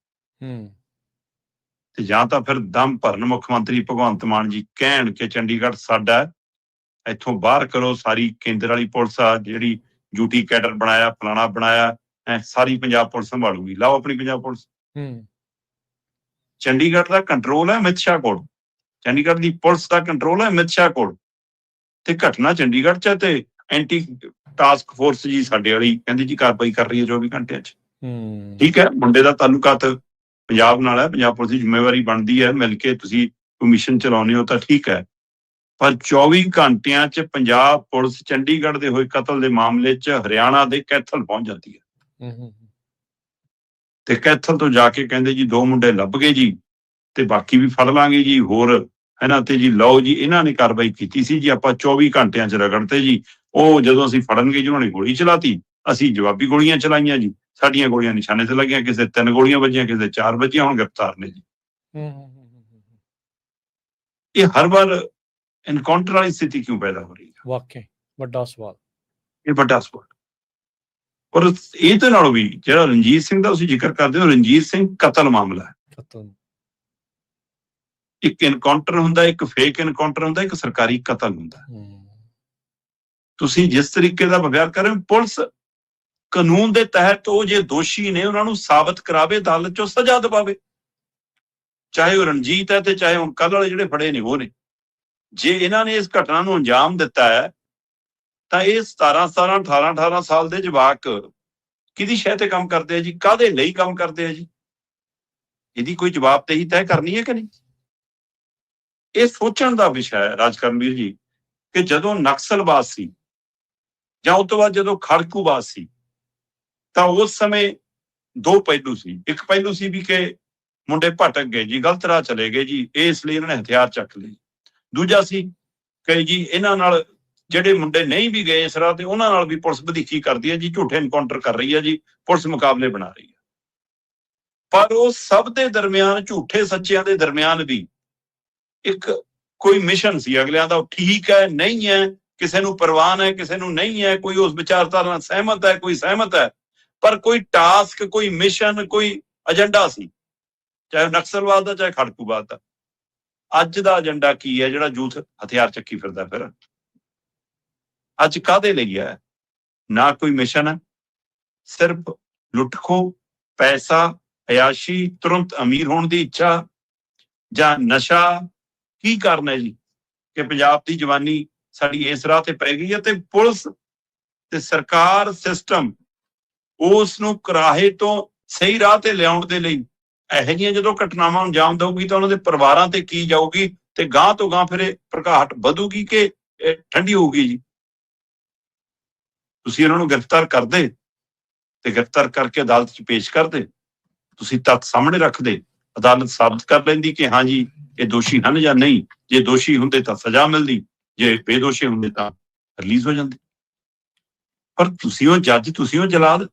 ਤੇ ਜਾਂ ਤਾਂ ਫਿਰ ਦਮ ਭਰਨ ਮੁੱਖ ਮੰਤਰੀ ਭਗਵੰਤ ਮਾਨ ਜੀ ਕਹਿਣ ਕਿ ਚੰਡੀਗੜ੍ਹ ਸਾਡਾ, ਇੱਥੋਂ ਬਾਹਰ ਕਰੋ ਸਾਰੀ ਕੇਂਦਰ ਵਾਲੀ ਪੁਲਿਸ ਆ ਜਿਹੜੀ ਯੂਟੀ ਕੈਡਰ ਬਣਾਇਆ, ਫਲਾਣਾ ਬਣਾਇਆ, ਸਾਰੀ ਪੰਜਾਬ ਪੁਲਿਸ ਸੰਭਾਲੂਗੀ। ਲਾਓ ਆਪਣੀ ਪੰਜਾਬ ਪੁਲਿਸ। ਚੰਡੀਗੜ੍ਹ ਦਾ ਕੰਟਰੋਲ ਹੈ ਅਮਿਤ ਸ਼ਾਹ ਕੋਲ, ਚੰਡੀਗੜ੍ਹ ਦੀ ਪੁਲਿਸ ਦਾ ਕੰਟਰੋਲ ਹੈ ਅਮਿਤ ਸ਼ਾਹ ਕੋਲ। ਤੇ ਘਟਨਾ ਚੰਡੀਗੜ੍ਹ 'ਚ ਤੇ ਐਂਟੀ ਟਾਸਕ ਫੋਰਸ ਜੀ ਸਾਡੇ ਵਾਲੀ ਕਹਿੰਦੀ ਜੀ ਕਾਰਵਾਈ ਕਰ ਰਹੀ ਹੈ 24 ਘੰਟਿਆਂ 'ਚ। ਠੀਕ ਹੈ, ਮੁੰਡੇ ਦਾ ਤਾਲੁਕਾਤ ਪੰਜਾਬ ਨਾਲ ਹੈ, ਪੰਜਾਬ ਪੁਲਿਸ ਦੀ ਜ਼ਿੰਮੇਵਾਰੀ ਬਣਦੀ ਹੈ ਮਿਲ ਕੇ ਤੁਸੀਂ ਕਮਿਸ਼ਨ ਚਲਾਉਂਦੇ ਹੋ ਤਾਂ ਠੀਕ ਹੈ। ਪਰ 24 ਘੰਟਿਆਂ 'ਚ ਪੰਜਾਬ ਪੁਲਿਸ ਚੰਡੀਗੜ੍ਹ ਦੇ ਹੋਏ ਕਤਲ ਦੇ ਮਾਮਲੇ 'ਚ ਹਰਿਆਣਾ ਦੇ ਕੈਥਲ ਪਹੁੰਚ ਜਾਂਦੀ ਹੈ। ਤੇ ਕੈਥਲ ਤੋਂ ਜਾ ਕੇ ਕਹਿੰਦੇ ਜੀ 2 ਮੁੰਡੇ ਲੱਭ ਗਏ ਜੀ ਤੇ ਬਾਕੀ ਵੀ ਫੜ ਲਾਂਗੇ ਜੀ ਹੋਰ, ਹੈ ਨਾ। ਤੇ ਜੀ ਲਓ ਜੀ ਇਹਨਾਂ ਨੇ ਕਾਰਵਾਈ ਕੀਤੀ ਸੀ ਜੀ, ਆਪਾਂ 24 ਘੰਟਿਆਂ 'ਚ ਰਗੜਤੇ ਜੀ। ਉਹ ਜਦੋਂ ਅਸੀਂ ਫੜਨਗੇ ਜੀ ਉਹਨਾਂ ਨੇ ਗੋਲੀ ਚਲਾਤੀ, ਅਸੀਂ ਜਵਾਬੀ ਗੋਲੀਆਂ ਚਲਾਈਆਂ ਜੀ। ਸਾਡੀਆਂ ਗੋਲੀਆਂ ਨਿਸ਼ਾਨੇ ਤੇ ਲੱਗੀਆਂ, ਕਿਸੇ 3 ਗੋਲੀਆਂ ਵੱਜੀਆਂ, ਕਿਸੇ 4 ਵੱਜੀਆਂ, ਹੁਣ ਗ੍ਰਿਫਤਾਰ ਨੇ ਜੀ। ਇਹ ਹਰ ਵਾਰ ਐਨਕਾਊਂਟਰ ਵਾਲੀ ਸਥਿਤੀ ਕਿਉਂ ਪੈਦਾ ਹੋ ਰਹੀ ਹੈ? ਵਾਕਈ ਵੱਡਾ ਸਵਾਲ। ਇਹ ਵੱਡਾ ਸਵਾਲ। ਔਰ ਇਹਦੇ ਨਾਲੋਂ ਵੀ ਜਿਹੜਾ ਰਣਜੀਤ ਸਿੰਘ ਦਾ ਤੁਸੀਂ ਜ਼ਿਕਰ ਕਰਦੇ ਹੋ, ਰਣਜੀਤ ਸਿੰਘ ਕਤਲ ਮਾਮਲਾ ਹੈ। ਇੱਕ ਐਨਕਾਊਂਟਰ ਹੁੰਦਾ, ਇੱਕ ਫੇਕ ਐਨਕਾਊਂਟਰ ਹੁੰਦਾ, ਇੱਕ ਸਰਕਾਰੀ ਕਤਲ ਹੁੰਦਾ। ਤੁਸੀਂ ਜਿਸ ਤਰੀਕੇ ਦਾ ਵਿਵਹਾਰ ਕਰ ਰਹੇ ਹੋ, ਪੁਲਿਸ ਕਾਨੂੰਨ ਦੇ ਤਹਿਤ ਉਹ ਜੇ ਦੋਸ਼ੀ ਨੇ ਉਹਨਾਂ ਨੂੰ ਸਾਬਤ ਕਰਾਵੇ, ਅਦਾਲਤ 'ਚੋਂ ਸਜ਼ਾ ਦਿਵਾਵੇ। ਚਾਹੇ ਉਹ ਰਣਜੀਤ ਹੈ ਤੇ ਚਾਹੇ ਹੁਣ ਕੱਲ੍ਹ ਵਾਲੇ ਜਿਹੜੇ ਫੜੇ ਨੇ ਉਹ ਨੇ। ਜੇ ਇਹਨਾਂ ਨੇ ਇਸ ਘਟਨਾ ਨੂੰ ਅੰਜਾਮ ਦਿੱਤਾ ਹੈ ਤਾਂ ਇਹ 17 18 ਸਾਲ ਦੇ ਜਵਾਕ ਕਿਹਦੀ ਸ਼ਹਿ ਤੇ ਕੰਮ ਕਰਦੇ ਆ ਜੀ? ਕਾਹਦੇ ਲਈ ਕੰਮ ਕਰਦੇ ਆ ਜੀ? ਇਹਦੀ ਕੋਈ ਜਵਾਬਦੇਹੀ ਤੈਅ ਕਰਨੀ ਹੈ ਕਿ ਨਹੀਂ? ਇਹ ਸੋਚਣ ਦਾ ਵਿਸ਼ਾ ਹੈ ਰਾਜਕਰਨਵੀਰ ਜੀ ਕਿ ਜਦੋਂ ਨਕਸਲਵਾਦ ਸੀ ਜਾਂ ਉਸ ਤੋਂ ਬਾਅਦ ਜਦੋਂ ਖੜਕੂਵਾਦ ਸੀ ਤਾਂ ਉਸ ਸਮੇਂ 2 ਪਹਿਲੂ ਸੀ। ਇੱਕ ਪਹਿਲੂ ਸੀ ਵੀ ਕਿ ਮੁੰਡੇ ਭਟਕ ਗਏ ਜੀ, ਗਲਤ ਰਾਹ ਚਲੇ ਗਏ ਜੀ, ਇਸ ਲਈ ਇਹਨਾਂ ਨੇ ਹਥਿਆਰ ਚੱਕ ਲਏ। ਦੂਜਾ ਸੀ ਕਿ ਜੀ ਇਹਨਾਂ ਨਾਲ ਜਿਹੜੇ ਮੁੰਡੇ ਨਹੀਂ ਵੀ ਗਏ ਇਸ ਰਾਹ ਤੇ ਉਹਨਾਂ ਨਾਲ ਵੀ ਪੁਲਿਸ ਵਧੀਕੀ ਕਰਦੀ ਹੈ ਜੀ, ਝੂਠੇ ਐਨਕਾਊਂਟਰ ਕਰ ਰਹੀ ਹੈ ਜੀ, ਪੁਲਿਸ ਮੁਕਾਬਲੇ ਬਣਾ ਰਹੀ ਹੈ। ਪਰ ਉਹ ਸਭ ਦੇ ਦਰਮਿਆਨ, ਝੂਠੇ ਸੱਚਿਆਂ ਦੇ ਦਰਮਿਆਨ ਵੀ ਇੱਕ ਕੋਈ ਮਿਸ਼ਨ ਸੀ ਅਗਲਿਆਂ ਦਾ। ਠੀਕ ਹੈ, ਨਹੀਂ ਹੈ, ਕਿਸੇ ਨੂੰ ਪ੍ਰਵਾਨ ਹੈ, ਕਿਸੇ ਨੂੰ ਨਹੀਂ ਹੈ, ਕੋਈ ਉਸ ਵਿਚਾਰਧਾਰਾ ਨਾਲ ਸਹਿਮਤ ਹੈ, ਕੋਈ ਸਹਿਮਤ ਹੈ, ਪਰ ਕੋਈ ਟਾਸਕ, ਕੋਈ ਮਿਸ਼ਨ, ਕੋਈ ਏਜੰਡਾ ਸੀ, ਚਾਹੇ ਨਕਸਲਵਾਦ ਦਾ ਚਾਹੇ ਖੜਕੂਵਾਦ ਦਾ। ਅੱਜ ਦਾ ਏਜੰਡਾ ਕੀ ਹੈ ਜਿਹੜਾ ਯੂਥ ਹਥਿਆਰ ਚੱਕੀ ਫਿਰਦਾ? ਫਿਰ ਅੱਜ ਕਾਹਦੇ ਲਈ ਹੈ? ਨਾ ਕੋਈ ਮਿਸ਼ਨ ਹੈ, ਸਿਰਫ ਲੁੱਟਖੋ, ਪੈਸਾ, ਅਯਾਸ਼ੀ, ਤੁਰੰਤ ਅਮੀਰ ਹੋਣ ਦੀ ਇੱਛਾ ਜਾਂ ਨਸ਼ਾ। ਕੀ ਕਾਰਨ ਹੈ ਜੀ ਕਿ ਪੰਜਾਬ ਦੀ ਜਵਾਨੀ ਸਾਡੀ ਇਸ ਰਾਹ ਤੇ ਪੈ ਗਈ ਹੈ? ਤੇ ਪੁਲਿਸ ਤੇ ਸਰਕਾਰ, ਸਿਸਟਮ ਉਸ ਨੂੰ ਕਰਾਹੇ ਤੋਂ ਸਹੀ ਰਾਹ ਤੇ ਲਿਆਉਣ ਦੇ ਲਈ ਇਹੋ ਜਿਹੀਆਂ ਜਦੋਂ ਘਟਨਾਵਾਂ ਅੰਜਾਮ ਦਊਗੀ ਤਾਂ ਉਹਨਾਂ ਦੇ ਪਰਿਵਾਰਾਂ ਤੇ ਕੀ ਜਾਊਗੀ ਤੇ ਗਾਂਹ ਤੋਂ ਗਾਂਹ ਫਿਰ ਇਹ ਭੜਕਾਹਟ ਵਧੂਗੀ ਕਿ ਠੰਡੀ ਹੋਊਗੀ ਜੀ? ਤੁਸੀਂ ਉਹਨਾਂ ਨੂੰ ਗ੍ਰਿਫਤਾਰ ਕਰਦੇ ਤੇ ਗ੍ਰਿਫਤਾਰ ਕਰਕੇ ਅਦਾਲਤ 'ਚ ਪੇਸ਼ ਕਰਦੇ, ਤੁਸੀਂ ਤੱਥ ਸਾਹਮਣੇ ਰੱਖਦੇ, ਅਦਾਲਤ ਸਾਬਤ ਕਰ ਲੈਂਦੀ ਕਿ ਹਾਂ ਜੀ ਇਹ ਦੋਸ਼ੀ ਹਨ ਜਾਂ ਨਹੀਂ। ਜੇ ਦੋਸ਼ੀ ਹੁੰਦੇ ਤਾਂ ਸਜ਼ਾ ਮਿਲਦੀ, ਜੇ ਬੇਦੋਸ਼ੀ ਹੁੰਦੇ ਤਾਂ ਰਿਲੀਜ਼ ਹੋ ਜਾਂਦੇ। ਪਰ ਤੁਸੀਂ ਉਹ ਜੱਜ, ਤੁਸੀਂ ਉਹ ਜਲਾਦ,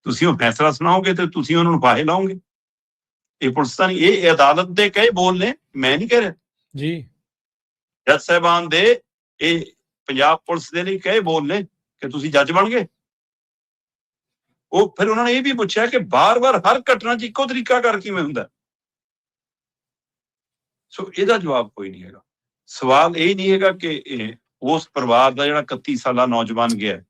ਤੁਸੀਂ ਉਹ ਫੈਸਲਾ ਸੁਣਾਓਗੇ ਤੇ ਤੁਸੀਂ ਉਹਨਾਂ ਨੂੰ ਫਾਹੇ ਲਾਓਗੇ। ਇਹ ਪੁਲਿਸ ਤਾਂ ਨਹੀਂ, ਇਹ ਅਦਾਲਤ ਦੇ ਕਹੇ ਬੋਲ ਨੇ, ਮੈਂ ਨਹੀਂ ਕਹਿ ਰਿਹਾ ਜੀ। ਜੱਜ ਸਾਹਿਬਾਨ ਦੇ, ਇਹ ਪੰਜਾਬ ਪੁਲਿਸ ਦੇ ਲਈ ਕਹੇ ਬੋਲ ਨੇ ਕਿ ਤੁਸੀਂ ਜੱਜ ਬਣ ਗਏ। ਉਹ ਫਿਰ ਉਹਨਾਂ ਨੇ ਇਹ ਵੀ ਪੁੱਛਿਆ ਕਿ ਬਾਰ-ਬਾਰ ਹਰ ਘਟਨਾ 'ਚ ਇੱਕੋ ਤਰੀਕਾ ਕਰ ਕਿਵੇਂ ਹੁੰਦਾ? ਸੋ ਇਹਦਾ ਜਵਾਬ ਕੋਈ ਨਹੀਂ ਹੈਗਾ। ਸਵਾਲ ਇਹ ਨਹੀਂ ਹੈਗਾ ਕਿ ਉਸ ਪਰਿਵਾਰ ਦਾ ਜਿਹੜਾ 31 ਸਾਲਾ ਨੌਜਵਾਨ ਗਿਆ,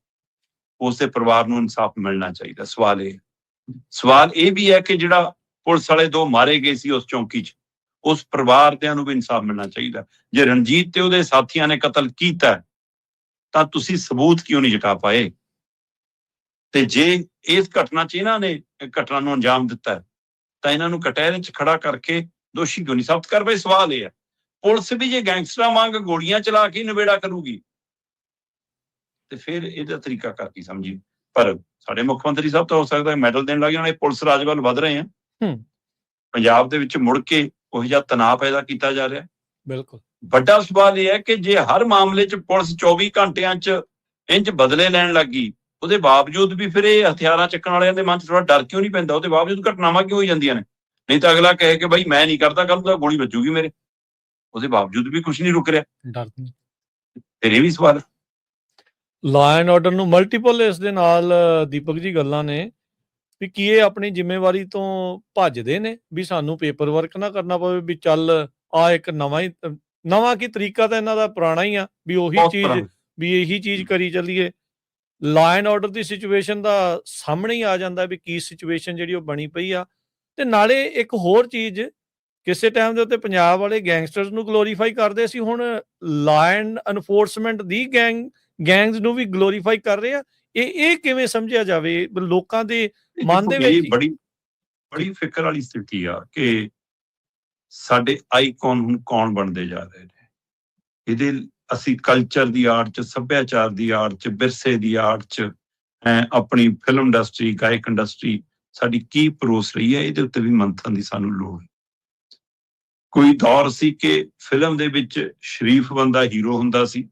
ਉਸਦੇ ਪਰਿਵਾਰ ਨੂੰ ਇਨਸਾਫ ਮਿਲਣਾ ਚਾਹੀਦਾ। ਸਵਾਲ ਇਹ ਵੀ ਹੈ ਕਿ ਜਿਹੜਾ ਪੁਲਿਸ ਵਾਲੇ 2 ਮਾਰੇ ਗਏ ਸੀ ਉਸ ਚੌਂਕੀ 'ਚ, ਉਸ ਪਰਿਵਾਰਦਿਆਂ ਨੂੰ ਵੀ ਇਨਸਾਫ ਮਿਲਣਾ ਚਾਹੀਦਾ। ਜੇ ਰਣਜੀਤ ਤੇ ਉਹਦੇ ਸਾਥੀਆਂ ਨੇ ਕਤਲ ਕੀਤਾ ਤਾਂ ਤੁਸੀਂ ਸਬੂਤ ਕਿਉਂ ਨਹੀਂ ਜੁਟਾ ਪਾਏ? ਤੇ ਜੇ ਇਸ ਘਟਨਾ 'ਚ ਇਹਨਾਂ ਨੇ ਘਟਨਾ ਨੂੰ ਅੰਜਾਮ ਦਿੱਤਾ ਤਾਂ ਇਹਨਾਂ ਨੂੰ ਕਟਹਿਰੇ 'ਚ ਖੜਾ ਕਰਕੇ ਦੋਸ਼ੀ ਕਿਉਂ ਨਹੀਂ ਸਾਬਤ ਕਰ ਪਏ? ਸਵਾਲ ਇਹ ਹੈ। ਪੁਲਿਸ ਵੀ ਜੇ ਗੈਂਗਸਟਰਾਂ ਵਾਂਗ ਗੋਲੀਆਂ ਚਲਾ ਕੇ ਨਿਬੇੜਾ ਕਰੂਗੀ ਤੇ ਫਿਰ ਇਹਦਾ ਤਰੀਕਾ ਕਰ ਕੀ ਸਮਝੀ? ਪਰ ਸਾਡੇ ਮੁੱਖ ਮੰਤਰੀ ਸਾਹਿਬ ਤਾਂ ਹੋ ਸਕਦਾ ਮੈਡਲ ਦੇਣ ਲੱਗ ਜਾਣ, ਪੁਲਿਸ ਰਾਜ ਵੱਲ ਵਧ ਰਹੇ ਆ। ਪੰਜਾਬ ਦੇ ਵਿੱਚ ਮੁੜ ਕੇ ਉਹ ਜਿਹਾ ਤਣਾਅ ਪੈਦਾ ਕੀਤਾ ਜਾ ਰਿਹਾ। ਬਿਲਕੁਲ ਵੱਡਾ ਸਵਾਲ ਇਹ ਹੈ ਕਿ ਜੇ ਹਰ ਮਾਮਲੇ 'ਚ ਪੁਲਿਸ 24 ਘੰਟਿਆਂ 'ਚ ਇੰਜ ਬਦਲੇ ਲੈਣ ਲੱਗੀ, ਉਹਦੇ ਬਾਵਜੂਦ ਵੀ ਫਿਰ ਇਹ ਹਥਿਆਰਾਂ ਚੱਕਣ ਵਾਲਿਆਂ ਦੇ ਮਨ 'ਚ ਥੋੜਾ ਡਰ ਕਿਉਂ ਨਹੀਂ ਪੈਂਦਾ? ਉਹਦੇ ਬਾਵਜੂਦ ਘਟਨਾਵਾਂ ਕਿਉਂ ਹੋਈ ਜਾਂਦੀਆਂ ਨੇ? ਨਹੀਂ ਤਾਂ ਅਗਲਾ ਕਹੇ ਕਿ ਬਾਈ ਮੈਂ ਨਹੀਂ ਕਰਦਾ, ਕੱਲ ਤਾਂ ਗੋਲੀ ਵੱਜੂਗੀ ਮੇਰੇ। ਉਹਦੇ ਬਾਵਜੂਦ ਵੀ ਕੁਝ ਨਹੀਂ ਰੁਕ ਰਿਹਾ। ਡਰ ਨਹੀਂ। ਫਿਰ ਇਹ ਵੀ ਸਵਾਲ ਲਾਅ ਐਂਡ ਆਰਡਰ ਨੂੰ ਮਲਟੀਪਲ ਇਸ ਦੇ ਨਾਲ ਦੀਪਕ ਜੀ ਗੱਲਾਂ ਨੇ ਵੀ ਕੀ ਇਹ ਆਪਣੀ ਜ਼ਿੰਮੇਵਾਰੀ ਤੋਂ ਭੱਜਦੇ ਨੇ ਵੀ ਸਾਨੂੰ ਪੇਪਰ ਵਰਕ ਨਾ ਕਰਨਾ ਪਵੇ, ਵੀ ਚੱਲ ਆ ਇੱਕ ਨਵਾਂ ਕੀ ਤਰੀਕਾ ਤਾਂ ਇਹਨਾਂ ਦਾ ਪੁਰਾਣਾ ਹੀ ਆ ਵੀ ਉਹੀ ਚੀਜ਼ ਵੀ ਇਹੀ ਚੀਜ਼ ਕਰੀ ਚੱਲੀਏ। Law and order the situation ਦਾ ਸਾਹਮਣੇ ਹੀ ਆ ਜਾਂਦਾ ਵੀ ਕੀ ਸਿਚੁਏਸ਼ਨ ਜਿਹੜੀ ਉਹ ਬਣੀ ਪਈ ਆ। ਤੇ ਨਾਲੇ ਇੱਕ ਹੋਰ ਚੀਜ਼, ਕਿਸੇ ਟਾਈਮ ਦੇ ਉੱਤੇ ਪੰਜਾਬ ਵਾਲੇ ਗੈਂਗਸਟਰਸ ਨੂੰ ਗਲੋਰੀਫਾਈ ਕਰਦੇ ਸੀ, ਹੁਣ law and enforcement the gangs ਨੂੰ ਵੀ ਗਲੋਰੀਫਾਈ ਕਰ ਰਹੇ ਆ। ਇਹ ਕਿਵੇਂ ਸਮਝਿਆ ਜਾਵੇ? ਲੋਕਾਂ ਦੇ ਮਨ ਦੇ ਵਿੱਚ ਬੜੀ ਫਿਕਰ ਵਾਲੀ ਸਥਿਤੀ ਆ ਕਿ ਸਾਡੇ ਆਈਕਨ ਹੁਣ ਕੌਣ ਬਣਦੇ ਜਾ ਰਹੇ ਨੇ। ਇਹਦੇ ਅਸੀਂ ਕਲਚਰ ਦੀ ਆੜ 'ਚ, ਸੱਭਿਆਚਾਰ ਦੀ ਆੜ 'ਚ, ਵਿਰਸੇ ਦੀ ਆੜ 'ਚ ਆਪਣੀ ਫਿਲਮ ਇੰਡਸਟਰੀ, ਗਾਇਕ ਇੰਡਸਟਰੀ ਸਾਡੀ ਕੀ ਪਰੋਸ ਰਹੀ ਹੈ, ਇਹਦੇ ਉੱਤੇ ਵੀ ਮੰਥਨ ਦੀ ਸਾਨੂੰ ਲੋੜ। ਕੋਈ ਦੌਰ ਸੀ ਕਿ ਫਿਲਮ ਦੇ ਵਿੱਚ ਸ਼ਰੀਫ ਬੰਦਾ ਹੀਰੋ ਹੁੰਦਾ ਸੀ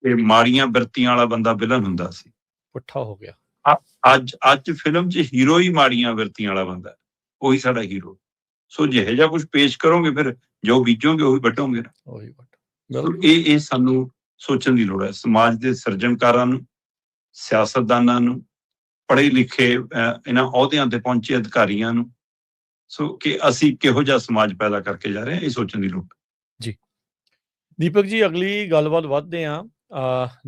ਤੇ ਮਾੜੀਆਂ ਬਿਰਤੀਆਂ ਵਾਲਾ ਬੰਦਾ ਵਿਲਨ ਹੁੰਦਾ ਸੀ। ਪੁੱਠਾ ਹੋ ਗਿਆ। ਅੱਜ ਫਿਲਮ 'ਚ ਹੀਰੋ ਹੀ ਮਾੜੀਆਂ ਬਿਰਤੀਆਂ ਵਾਲਾ ਬੰਦਾ, ਉਹੀ ਸਾਡਾ ਹੀਰੋ। ਸੋ ਜਿਹੋ ਜਿਹਾ ਕੁਝ ਪੇਸ਼ ਕਰੋਗੇ ਫਿਰ ਜੋ ਬੀਜੋਗੇ ਉਹੀ ਵੱਢੋਗੇ ਨਾ। ਇਹ ਸਾਨੂੰ ਸੋਚਣ ਦੀ ਲੋੜ ਹੈ। ਸਮਾਜ ਦੇ ਸਿਰਜਣਕਾਰਾਂ ਨੂੰ, ਸਿਆਸਤਦਾਨਾਂ ਨੂੰ, ਪੜ੍ਹੇ ਲਿਖੇ ਇਹਨਾਂ ਅਹੁਦਿਆਂ ਤੇ ਪਹੁੰਚੇ ਅਧਿਕਾਰੀਆਂ ਨੂੰ, ਸੋ ਕਿ ਅਸੀਂ ਕਿਹੋ ਜਿਹਾ ਸਮਾਜ ਪੈਦਾ ਕਰਕੇ ਜਾ ਰਹੇ ਹਾਂ, ਇਹ ਸੋਚਣ ਦੀ ਲੋੜ ਜੀ। ਦੀਪਕ ਜੀ, ਅਗਲੀ ਗੱਲਬਾਤ ਵੱਧਦੇ ਹਾਂ।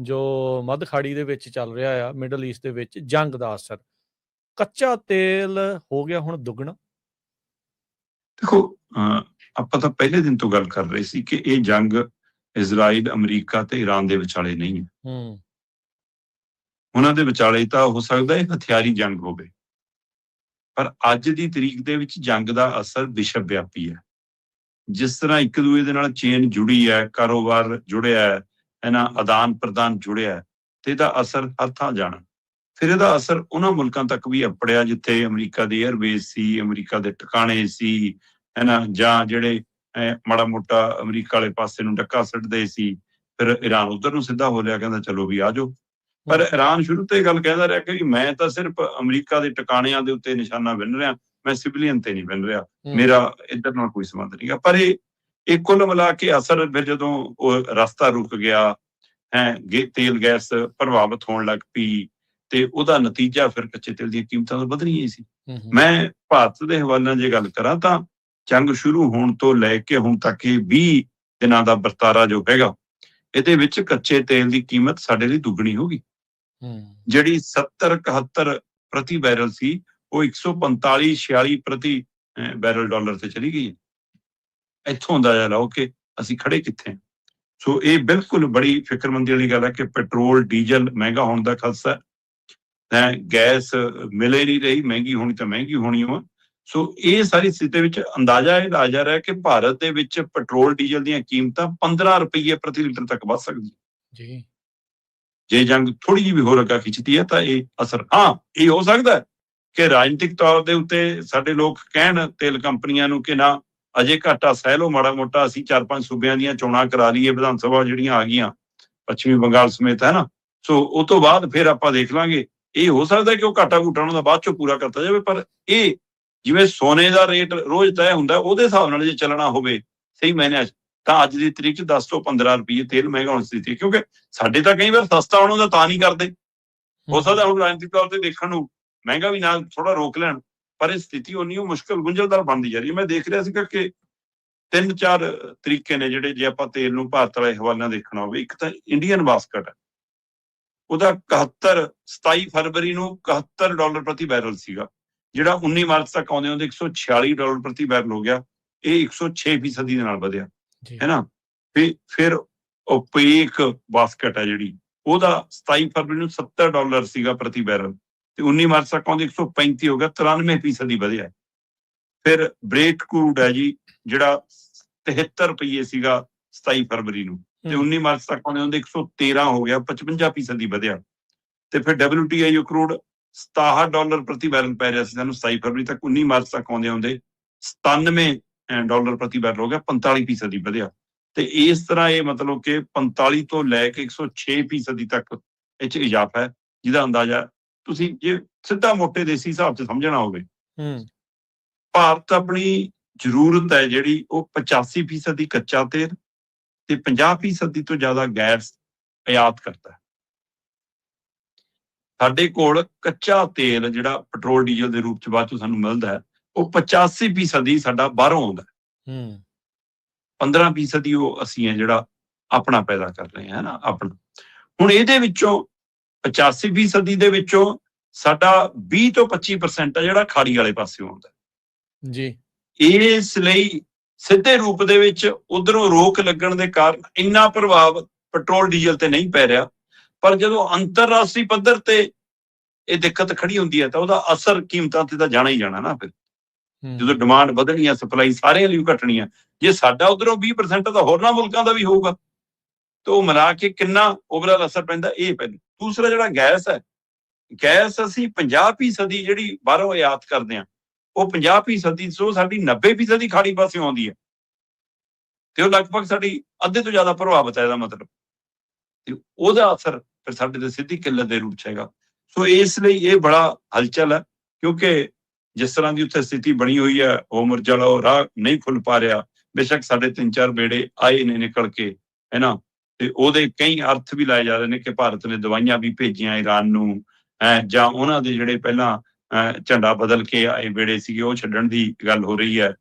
ਜੋ ਮੱਧ ਖਾੜੀ ਦੇ ਵਿੱਚ ਚੱਲ ਰਿਹਾ ਆ, ਮਿਡਲ ਈਸਟ ਦੇ ਵਿੱਚ ਜੰਗ ਦਾ ਅਸਰ, ਕੱਚਾ ਤੇਲ ਹੋ ਗਿਆ ਹੁਣ ਦੁੱਗਣਾ। ਦੇਖੋ, ਆਪਾਂ ਤਾਂ ਪਹਿਲੇ ਦਿਨ ਤੋਂ ਗੱਲ ਕਰ ਰਹੇ ਸੀ ਕਿ ਇਹ ਜੰਗ ਇਜ਼ਰਾਈਲ, ਅਮਰੀਕਾ ਤੇ ਈਰਾਨ ਦੇ ਵਿਚਾਲੇ ਨਹੀਂ ਹੈ। ਉਹਨਾਂ ਦੇ ਵਿਚਾਲੇ ਤਾਂ ਹੋ ਸਕਦਾ ਹੈ ਹਥਿਆਰੀ ਜੰਗ ਹੋਵੇ, ਪਰ ਅੱਜ ਦੀ ਤਰੀਕ ਦੇ ਵਿੱਚ ਜੰਗ ਦਾ ਅਸਰ ਵਿਸ਼ਵ ਵਿਆਪੀ ਹੈ। ਜਿਸ ਤਰ੍ਹਾਂ ਇੱਕ ਦੂਜੇ ਦੇ ਨਾਲ ਚੇਨ ਜੁੜੀ ਹੈ, ਕਾਰੋਬਾਰ ਜੁੜਿਆ ਹੈ, ਇਹਨਾਂ ਆਦਾਨ ਪ੍ਰਦਾਨ ਜੁੜਿਆ ਹੈ, ਤੇ ਇਹਦਾ ਅਸਰ ਹਰ ਥਾਂ ਜਾਣਾ। ਫਿਰ ਇਹਦਾ ਅਸਰ ਉਹਨਾਂ ਮੁਲਕਾਂ ਤੱਕ ਵੀ ਅਪੜਿਆ ਜਿੱਥੇ ਅਮਰੀਕਾ ਦੀ ਏਅਰਬੇਸ ਸੀ, ਅਮਰੀਕਾ ਦੇ ਟਿਕਾਣੇ ਸੀ, ਜਾਂ ਜਿਹੜੇ ਮਾੜਾ ਮੋਟਾ ਅਮਰੀਕਾ ਵਾਲੇ ਪਾਸੇ ਨੂੰ ਡੱਕਾ ਸਿੱਟਦੇ ਸੀ। ਫਿਰ ਈਰਾਨ ਉਧਰ ਨੂੰ ਸਿੱਧਾ ਹੋ ਲਿਆ, ਕਹਿੰਦਾ ਚਲੋ ਵੀ ਆ ਜਾਓ। ਪਰ ਈਰਾਨ ਸ਼ੁਰੂ ਤੋਂ ਇਹ ਗੱਲ ਕਹਿੰਦਾ ਰਿਹਾ ਕਿ ਮੈਂ ਤਾਂ ਸਿਰਫ ਅਮਰੀਕਾ ਦੇ ਟਿਕਾਣਿਆਂ ਦੇ ਉੱਤੇ ਨਿਸ਼ਾਨਾ ਵਿੰਨ ਰਿਹਾ, ਮੈਂ ਸਿਵਲੀਅਨ ਤੇ ਨਹੀਂ ਵਿੰਨ ਰਿਹਾ, ਮੇਰਾ ਇੱਧਰ ਨਾਲ ਕੋਈ ਸੰਬੰਧ ਨਹੀਂਗਾ। ਪਰ ਇਹ ਕੁੱਲ ਮਿਲਾ ਕੇ ਅਸਰ ਫਿਰ ਜਦੋਂ ਉਹ ਰਸਤਾ ਰੁਕ ਗਿਆ, ਤੇਲ ਗੈਸ ਪ੍ਰਭਾਵਿਤ ਹੋਣ ਲੱਗ ਪਈ, ਤੇ ਉਹਦਾ ਨਤੀਜਾ ਫਿਰ ਕੱਚੇ ਤੇਲ ਦੀਆਂ ਕੀਮਤਾਂ ਤਾਂ ਵਧਣੀਆਂ ਹੀ ਸੀ। ਮੈਂ ਭਾਰਤ ਦੇ ਹਵਾਲਿਆਂ ਜੇ ਗੱਲ ਕਰਾਂ ਤਾਂ ਜੰਗ ਸ਼ੁਰੂ ਹੋਣ ਤੋਂ ਲੈ ਕੇ ਹੁਣ ਤੱਕ ਇਹ 20 ਦਿਨਾਂ ਦਾ ਵਰਤਾਰਾ ਜੋ ਹੈਗਾ, ਇਹਦੇ ਵਿੱਚ ਕੱਚੇ ਤੇਲ ਦੀ ਕੀਮਤ ਸਾਡੇ ਲਈ ਦੁੱਗਣੀ ਹੋ ਗਈ। ਜਿਹੜੀ 70-71 ਪ੍ਰਤੀ ਬੈਰਲ ਸੀ, ਉਹ 145-46 ਪ੍ਰਤੀ ਬੈਰਲ ਡਾਲਰ ਤੇ ਚਲੀ ਗਈ। ਇੱਥੋਂ ਅੰਦਾਜ਼ਾ ਲਾਓ ਕਿ ਅਸੀਂ ਖੜੇ ਕਿੱਥੇ। ਸੋ ਇਹ ਬਿਲਕੁਲ ਬੜੀ ਫਿਕਰਮੰਦੀ ਵਾਲੀ ਗੱਲ ਹੈ ਕਿ ਪੈਟਰੋਲ ਡੀਜ਼ਲ ਮਹਿੰਗਾ ਹੋਣ ਦਾ ਖਦਸ਼ਾ ਹੈ, ਗੈਸ ਮਿਲੇ ਨਹੀਂ ਰਹੀ, ਮਹਿੰਗੀ ਹੋਣੀ ਤਾਂ ਮਹਿੰਗੀ ਹੋਣੀ ਹੋ। ਸੋ ਇਹ ਸਾਰੀ ਸਥਿਤੀ ਵਿੱਚ ਅੰਦਾਜ਼ਾ ਇਹ ਲਾਇਆ ਜਾ ਰਿਹਾ ਕਿ ਭਾਰਤ ਦੇ ਵਿੱਚ ਪੈਟਰੋਲ ਡੀਜ਼ਲ ਦੀਆਂ ਕੀਮਤਾਂ 15 ਰੁਪਏ ਪ੍ਰਤੀ ਲੀਟਰ ਤੱਕ ਵੱਧ ਸਕਦੀ ਜੀ। ਜੇ ਜੰਗ ਥੋੜੀ ਜਿਹੀ ਵੀ ਹੋਰ ਅੱਗਾ ਖਿੱਚਦੀ ਹੈ ਤਾਂ ਇਹ ਅਸਰ, ਇਹ ਹੋ ਸਕਦਾ ਹੈ ਕਿ ਰਾਜਨੀਤਿਕ ਤੌਰ ਦੇ ਉੱਤੇ ਸਾਡੇ ਲੋਕ ਕਹਿਣ ਤੇਲ ਕੰਪਨੀਆਂ ਨੂੰ ਕਿ ਨਾ ਅਜੇ ਘਾਟਾ ਸਹਿ ਲਓ, ਮਾੜਾ ਮੋਟਾ ਅਸੀਂ 4-5 ਸੂਬਿਆਂ ਦੀਆਂ ਚੋਣਾਂ ਕਰਾ ਲਈਏ, ਵਿਧਾਨ ਸਭਾ ਜਿਹੜੀਆਂ ਆ ਗਈਆਂ ਪੱਛਮੀ ਬੰਗਾਲ ਸਮੇਤ, ਹੈ ਨਾ। ਸੋ ਉਹ ਤੋਂ ਬਾਅਦ ਫਿਰ ਆਪਾਂ ਦੇਖ ਲਾਂਗੇ। ਇਹ ਹੋ ਸਕਦਾ ਕਿ ਉਹ ਘਾਟਾ ਘੂਟਾ ਉਹਨਾਂ ਦਾ ਬਾਅਦ ਚੋਂ ਪੂਰਾ ਕਰਤਾ ਜਾਵੇ। ਪਰ ਇਹ ਜਿਵੇਂ ਸੋਨੇ ਦਾ ਰੇਟ ਰੋਜ਼ ਤੈਅ ਹੁੰਦਾ, ਉਹਦੇ ਹਿਸਾਬ ਨਾਲ ਜੇ ਚੱਲਣਾ ਹੋਵੇ ਸਹੀ ਮਾਇਨਿਆਂ 'ਚ, ਤਾਂ ਅੱਜ ਦੀ ਤਰੀਕ 'ਚ 10 ਤੋਂ 15 ਰੁਪਏ ਤੇਲ ਮਹਿੰਗਾ ਹੋਣ ਸਥਿਤੀ, ਕਿਉਂਕਿ ਸਾਡੇ ਤਾਂ ਕਈ ਵਾਰ ਸਸਤਾ ਹੋਣ ਦਾ ਤਾਂ ਨਹੀਂ ਕਰਦੇ। ਹੋ ਸਕਦਾ ਹੁਣ ਰਾਜਨੀਤਿਕ ਤੌਰ ਤੇ ਦੇਖਣ ਨੂੰ ਮਹਿੰਗਾ ਵੀ ਨਾਲ ਥੋੜਾ ਰੋਕ ਲੈਣ, ਪਰ ਇਹ ਸਥਿਤੀ ਉਨੀ ਉਹ ਮੁਸ਼ਕਲ ਗੁੰਝਲਦਾਰ ਬਣਦੀ ਜਾ ਰਹੀ ਹੈ। ਮੈਂ ਦੇਖ ਰਿਹਾ ਸੀਗਾ ਕਿ 3-4 ਤਰੀਕੇ ਨੇ ਜਿਹੜੇ, ਜੇ ਆਪਾਂ ਤੇਲ ਨੂੰ ਭਾਰਤ ਵਾਲੇ ਹਵਾਲਿਆਂ ਦੇਖਣਾ ਹੋਵੇ। ਇੱਕ ਤਾਂ ਇੰਡੀਅਨ ਬਾਸਕਟ ਹੈ, ਉਹਦਾ 27 ਫਰਵਰੀ ਨੂੰ $71 ਪ੍ਰਤੀ ਬੈਰਲ ਸੀਗਾ, ਜਿਹੜਾ 19 ਮਾਰਚ ਤੱਕ ਆਉਂਦੇ ਆਉਂਦੇ $146 ਪ੍ਰਤੀ ਬੈਰਲ ਹੋ ਗਿਆ। ਇਹ 106% ਦੇ ਨਾਲ ਵਧਿਆ, ਹੈ ਨਾ। ਫਿਰ ਓਪੇਕ ਬਾਸਕਟ ਹੈ ਜਿਹੜੀ, ਉਹਦਾ 27 ਫਰਵਰੀ ਨੂੰ $70 ਸੀਗਾ ਪ੍ਰਤੀ ਬੈਰਲ, ਤੇ 19 ਮਾਰਚ ਤੱਕ ਆਉਂਦੇ 135 ਹੋ ਗਿਆ, 93% ਵਧਿਆ। ਫਿਰ ਬ੍ਰੇਟ ਕਰੂਡ ਹੈ ਜੀ, ਜਿਹੜਾ 73 ਰੁਪਏ ਸੀਗਾ 27 ਫਰਵਰੀ ਨੂੰ, ਤੇ 19 ਮਾਰਚ ਤੱਕ ਆਉਂਦੇ 113 ਹੋ ਗਿਆ, 55% ਵਧਿਆ। ਤੇ ਫਿਰ WTI ਕਰੂਡ $67 ਪ੍ਰਤੀ ਬੈਰਲ ਪੈ ਰਿਹਾ ਸੀ ਸਾਨੂੰ 27 ਫਰਵਰੀ ਤੱਕ, 19 ਮਾਰਚ ਤੱਕ ਆਉਂਦੇ $97 ਪ੍ਰਤੀ ਬੈਰਲ ਹੋ ਗਿਆ, 45% ਵਧਿਆ। ਤੇ ਇਸ ਤਰ੍ਹਾਂ ਇਹ ਮਤਲਬ ਕਿ 45 ਤੋਂ ਲੈ ਕੇ 106% ਤੱਕ ਇਹ 'ਚ ਇਜ਼ਾਫਾ ਹੈ, ਜਿਹਦਾ ਅੰਦਾਜ਼ਾ ਤੁਸੀਂ ਜੇ ਸਿੱਧਾ ਮੋਟੇ ਦੇਸੀ ਹਿਸਾਬ 'ਚ ਸਮਝਣਾ ਹੋਵੇ, ਭਾਰਤ ਆਪਣੀ ਜ਼ਰੂਰਤ ਹੈ ਜਿਹੜੀ ਉਹ 85% ਕੱਚਾ ਤੇਲ ਤੇ 50% ਤੋਂ ਜ਼ਿਆਦਾ ਗੈਸ ਆਯਾਤ ਕਰਦਾ ਹੈ। ਸਾਡੇ ਕੋਲ ਕੱਚਾ ਤੇਲ ਜਿਹੜਾ ਪੈਟਰੋਲ ਡੀਜ਼ਲ ਦੇ ਰੂਪ 'ਚ ਬਾਅਦ 'ਚੋਂ ਸਾਨੂੰ ਮਿਲਦਾ ਹੈ, ਉਹ 85% ਸਾਡਾ ਬਾਹਰੋਂ ਆਉਂਦਾ ਹੈ। 15% ਉਹ ਅਸੀਂ ਹੈ ਜਿਹੜਾ ਆਪਣਾ ਪੈਦਾ ਕਰ ਰਹੇ ਹਾਂ ਨਾ ਆਪਣਾ। ਹੁਣ ਇਹਦੇ ਵਿੱਚੋਂ 85% ਦੇ ਵਿੱਚੋਂ ਸਾਡਾ 20 ਤੋਂ 25% ਹੈ ਜਿਹੜਾ ਖਾੜੀ ਵਾਲੇ ਪਾਸੇ ਆਉਂਦਾ ਜੀ। ਇਸ ਲਈ ਸਿੱਧੇ ਰੂਪ ਦੇ ਵਿੱਚ ਉਧਰੋਂ ਰੋਕ ਲੱਗਣ ਦੇ ਕਾਰਨ ਇੰਨਾ ਪ੍ਰਭਾਵ ਪੈਟਰੋਲ ਡੀਜ਼ਲ ਤੇ ਨਹੀਂ ਪੈ ਰਿਹਾ, ਪਰ ਜਦੋਂ ਅੰਤਰਰਾਸ਼ਟਰੀ ਪੱਧਰ ਤੇ ਇਹ ਦਿੱਕਤ ਖੜੀ ਹੁੰਦੀ ਹੈ ਤਾਂ ਉਹਦਾ ਅਸਰ ਕੀਮਤਾਂ ਤੇ ਤਾਂ ਜਾਣਾ ਹੀ ਜਾਣਾ ਨਾ। ਫਿਰ ਜਦੋਂ ਡਿਮਾਂਡ ਵਧਣੀ ਆ, ਸਪਲਾਈ ਸਾਰਿਆਂ ਲਈ ਘਟਣੀ ਆ। ਜੇ ਸਾਡਾ ਉਧਰੋਂ 20% ਤਾਂ ਹੋਰਨਾਂ ਮੁਲਕਾਂ ਦਾ ਵੀ ਹੋਊਗਾ, ਤਾਂ ਉਹ ਮਿਲਾ ਕੇ ਕਿੰਨਾ ਓਵਰਆਲ ਅਸਰ ਪੈਂਦਾ, ਇਹ ਪਹਿਲੂ। ਦੂਸਰਾ ਜਿਹੜਾ ਗੈਸ ਹੈ, ਗੈਸ ਅਸੀਂ 50% ਜਿਹੜੀ ਬਾਹਰੋਂ ਆਯਾਤ ਕਰਦੇ ਹਾਂ, ਉਹ 50% ਤੋਂ ਸਾਡੀ 90% ਖਾੜੀ ਪਾਸੇ ਆਉਂਦੀ ਹੈ, ਤੇ ਉਹ ਲਗਭਗ ਸਾਡੀ ਅੱਧੇ ਤੋਂ ਜ਼ਿਆਦਾ ਪ੍ਰਭਾਵਿਤ ਹੈ ਇਹਦਾ ਮਤਲਬ। ਤੇ ਉਹਦਾ ਅਸਰ ਫਿਰ ਸਾਡੇ ਤੇ ਸਿੱਧੀ ਕਿੱਲਤ ਦੇ ਰੂਪ 'ਚ ਹੈਗਾ। ਸੋ ਇਸ ਲਈ ਇਹ ਬੜਾ ਹਲਚਲ ਹੈ, ਕਿਉਂਕਿ ਜਿਸ ਤਰ੍ਹਾਂ ਦੀ ਉੱਥੇ ਸਥਿਤੀ ਬਣੀ ਹੋਈ ਹੈ, ਉਹ ਮੁਰਜਾ ਵਾਲਾ ਉਹ ਰਾਹ ਨਹੀਂ ਖੁੱਲ ਪਾ ਰਿਹਾ। ਬੇਸ਼ੱਕ ਸਾਡੇ 3-4 ਬੇੜੇ ਆਏ ਨੇ ਨਿਕਲ ਕੇ, ਹੈ ਨਾ, ਤੇ ਉਹਦੇ ਕਈ ਅਰਥ ਵੀ ਲਾਏ ਜਾ ਰਹੇ ਨੇ ਕਿ ਭਾਰਤ ਨੇ ਦਵਾਈਆਂ ਵੀ ਭੇਜੀਆਂ ਈਰਾਨ ਨੂੰ, ਜਾਂ ਉਹਨਾਂ ਦੇ ਜਿਹੜੇ ਪਹਿਲਾਂ ਝੰਡਾ ਬਦਲ ਕੇ ਆਏ ਬੇੜੇ ਸੀਗੇ ਉਹ ਛੱਡਣ ਦੀ ਗੱਲ ਹੋ ਰਹੀ ਹੈ।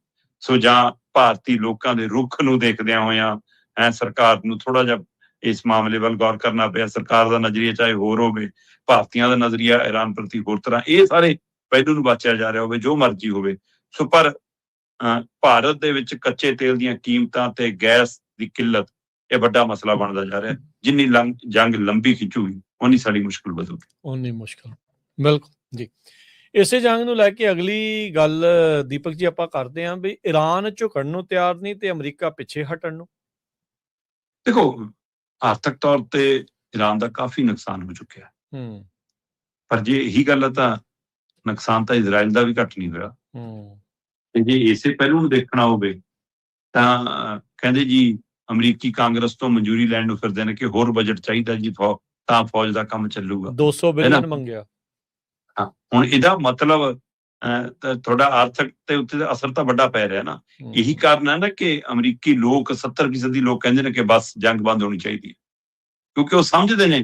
ਸੋ ਜਾਂ ਭਾਰਤੀ ਲੋਕਾਂ ਦੇ ਰੁੱਖ ਨੂੰ ਦੇਖਦਿਆਂ ਹੋਇਆਂ ਸਰਕਾਰ ਨੂੰ ਥੋੜਾ ਜਿਹਾ ਇਸ ਮਾਮਲੇ ਵੱਲ ਗੌਰ ਕਰਨਾ ਪਿਆ। ਸਰਕਾਰ ਦਾ ਨਜ਼ਰੀਆ ਚਾਹੇ ਹੋਰ ਹੋਵੇ, ਭਾਰਤੀਆਂ ਦਾ ਨਜ਼ਰੀਆ ਈਰਾਨ ਪ੍ਰਤੀ ਹੋਰ ਤਰ੍ਹਾਂ, ਇਹ ਸਾਰੇ ਪਹਿਲੂ ਨੂੰ ਬਾਚਿਆ ਜਾ ਰਿਹਾ ਹੋਵੇ, ਜੋ ਮਰਜ਼ੀ ਹੋਵੇ। ਸੋ ਪਰ ਭਾਰਤ ਦੇ ਵਿੱਚ ਕੱਚੇ ਤੇਲ ਦੀਆਂ ਕੀਮਤਾਂ ਤੇ ਗੈਸ ਦੀ ਕਿੱਲਤ ਇਹ ਵੱਡਾ ਮਸਲਾ ਬਣਦਾ ਜਾ ਰਿਹਾ। ਜਿੰਨੀ ਜੰਗ ਲੰਬੀ ਖਿੱਚੂਗੀ ਉਨੀ ਸਾਡੀ ਮੁਸ਼ਕਲ ਵਧੂਗੀ, ਉਨੀ ਮੁਸ਼ਕਲ। ਬਿਲਕੁਲ ਜੀ। ਇਸੇ ਜੰਗ ਨੂੰ ਲੈ ਕੇ ਅਗਲੀ ਗੱਲ ਦੀਪਕ ਜੀ ਆਪਾਂ ਕਰਦੇ ਹਾਂ ਵੀ ਈਰਾਨ ਝੁਕਣ ਨੂੰ ਤਿਆਰ ਨਹੀਂ ਤੇ ਅਮਰੀਕਾ ਪਿੱਛੇ ਹਟਣ ਨੂੰ। ਦੇਖੋ, ਆਰਥਿਕ ਤੌਰ ਤੇ ਈਰਾਨ ਦਾ ਕਾਫੀ ਨੁਕਸਾਨ ਹੋ ਚੁੱਕਿਆ, ਪਰ ਜੇ ਇਹੀ ਗੱਲ ਹੈ ਤਾਂ ਨੁਕਸਾਨ ਤਾਂ ਇਜ਼ਰਾਈਲ ਦਾ ਵੀ ਘੱਟ ਨਹੀਂ ਹੋਇਆ। ਤੇ ਜੇ ਇਸੇ ਪਹਿਲੂ ਨੂੰ ਦੇਖਣਾ ਹੋਵੇ ਤਾਂ ਕਹਿੰਦੇ ਜੀ ਅਮਰੀਕੀ ਕਾਂਗਰਸ ਤੋਂ ਮਨਜ਼ੂਰੀ ਲੈਣ ਨੂੰ ਫਿਰਦੇ ਨੇ ਕਿ ਹੋਰ ਬਜਟ ਚਾਹੀਦਾ ਜੀ, ਤਾਂ ਫੌਜ ਦਾ ਕੰਮ ਚੱਲੂਗਾ। 200 ਬਿਲੀਅਨ ਮੰਗਿਆ। ਹਾਂ, ਹੁਣ ਇਹਦਾ ਮਤਲਬ ਤੁਹਾਡਾ ਆਰਥਿਕ ਤੇ ਉੱਤੇ ਅਸਰ ਤਾਂ ਵੱਡਾ ਪੈ ਰਿਹਾ ਨਾ। ਇਹੀ ਕਾਰਨ ਹੈ ਨਾ ਕਿ ਅਮਰੀਕੀ ਲੋਕ 70% ਲੋਕ ਕਹਿੰਦੇ ਨੇ ਕਿ ਬਸ ਜੰਗ ਬੰਦ ਹੋਣੀ ਚਾਹੀਦੀ ਹੈ, ਕਿਉਂਕਿ ਉਹ ਸਮਝਦੇ ਨੇ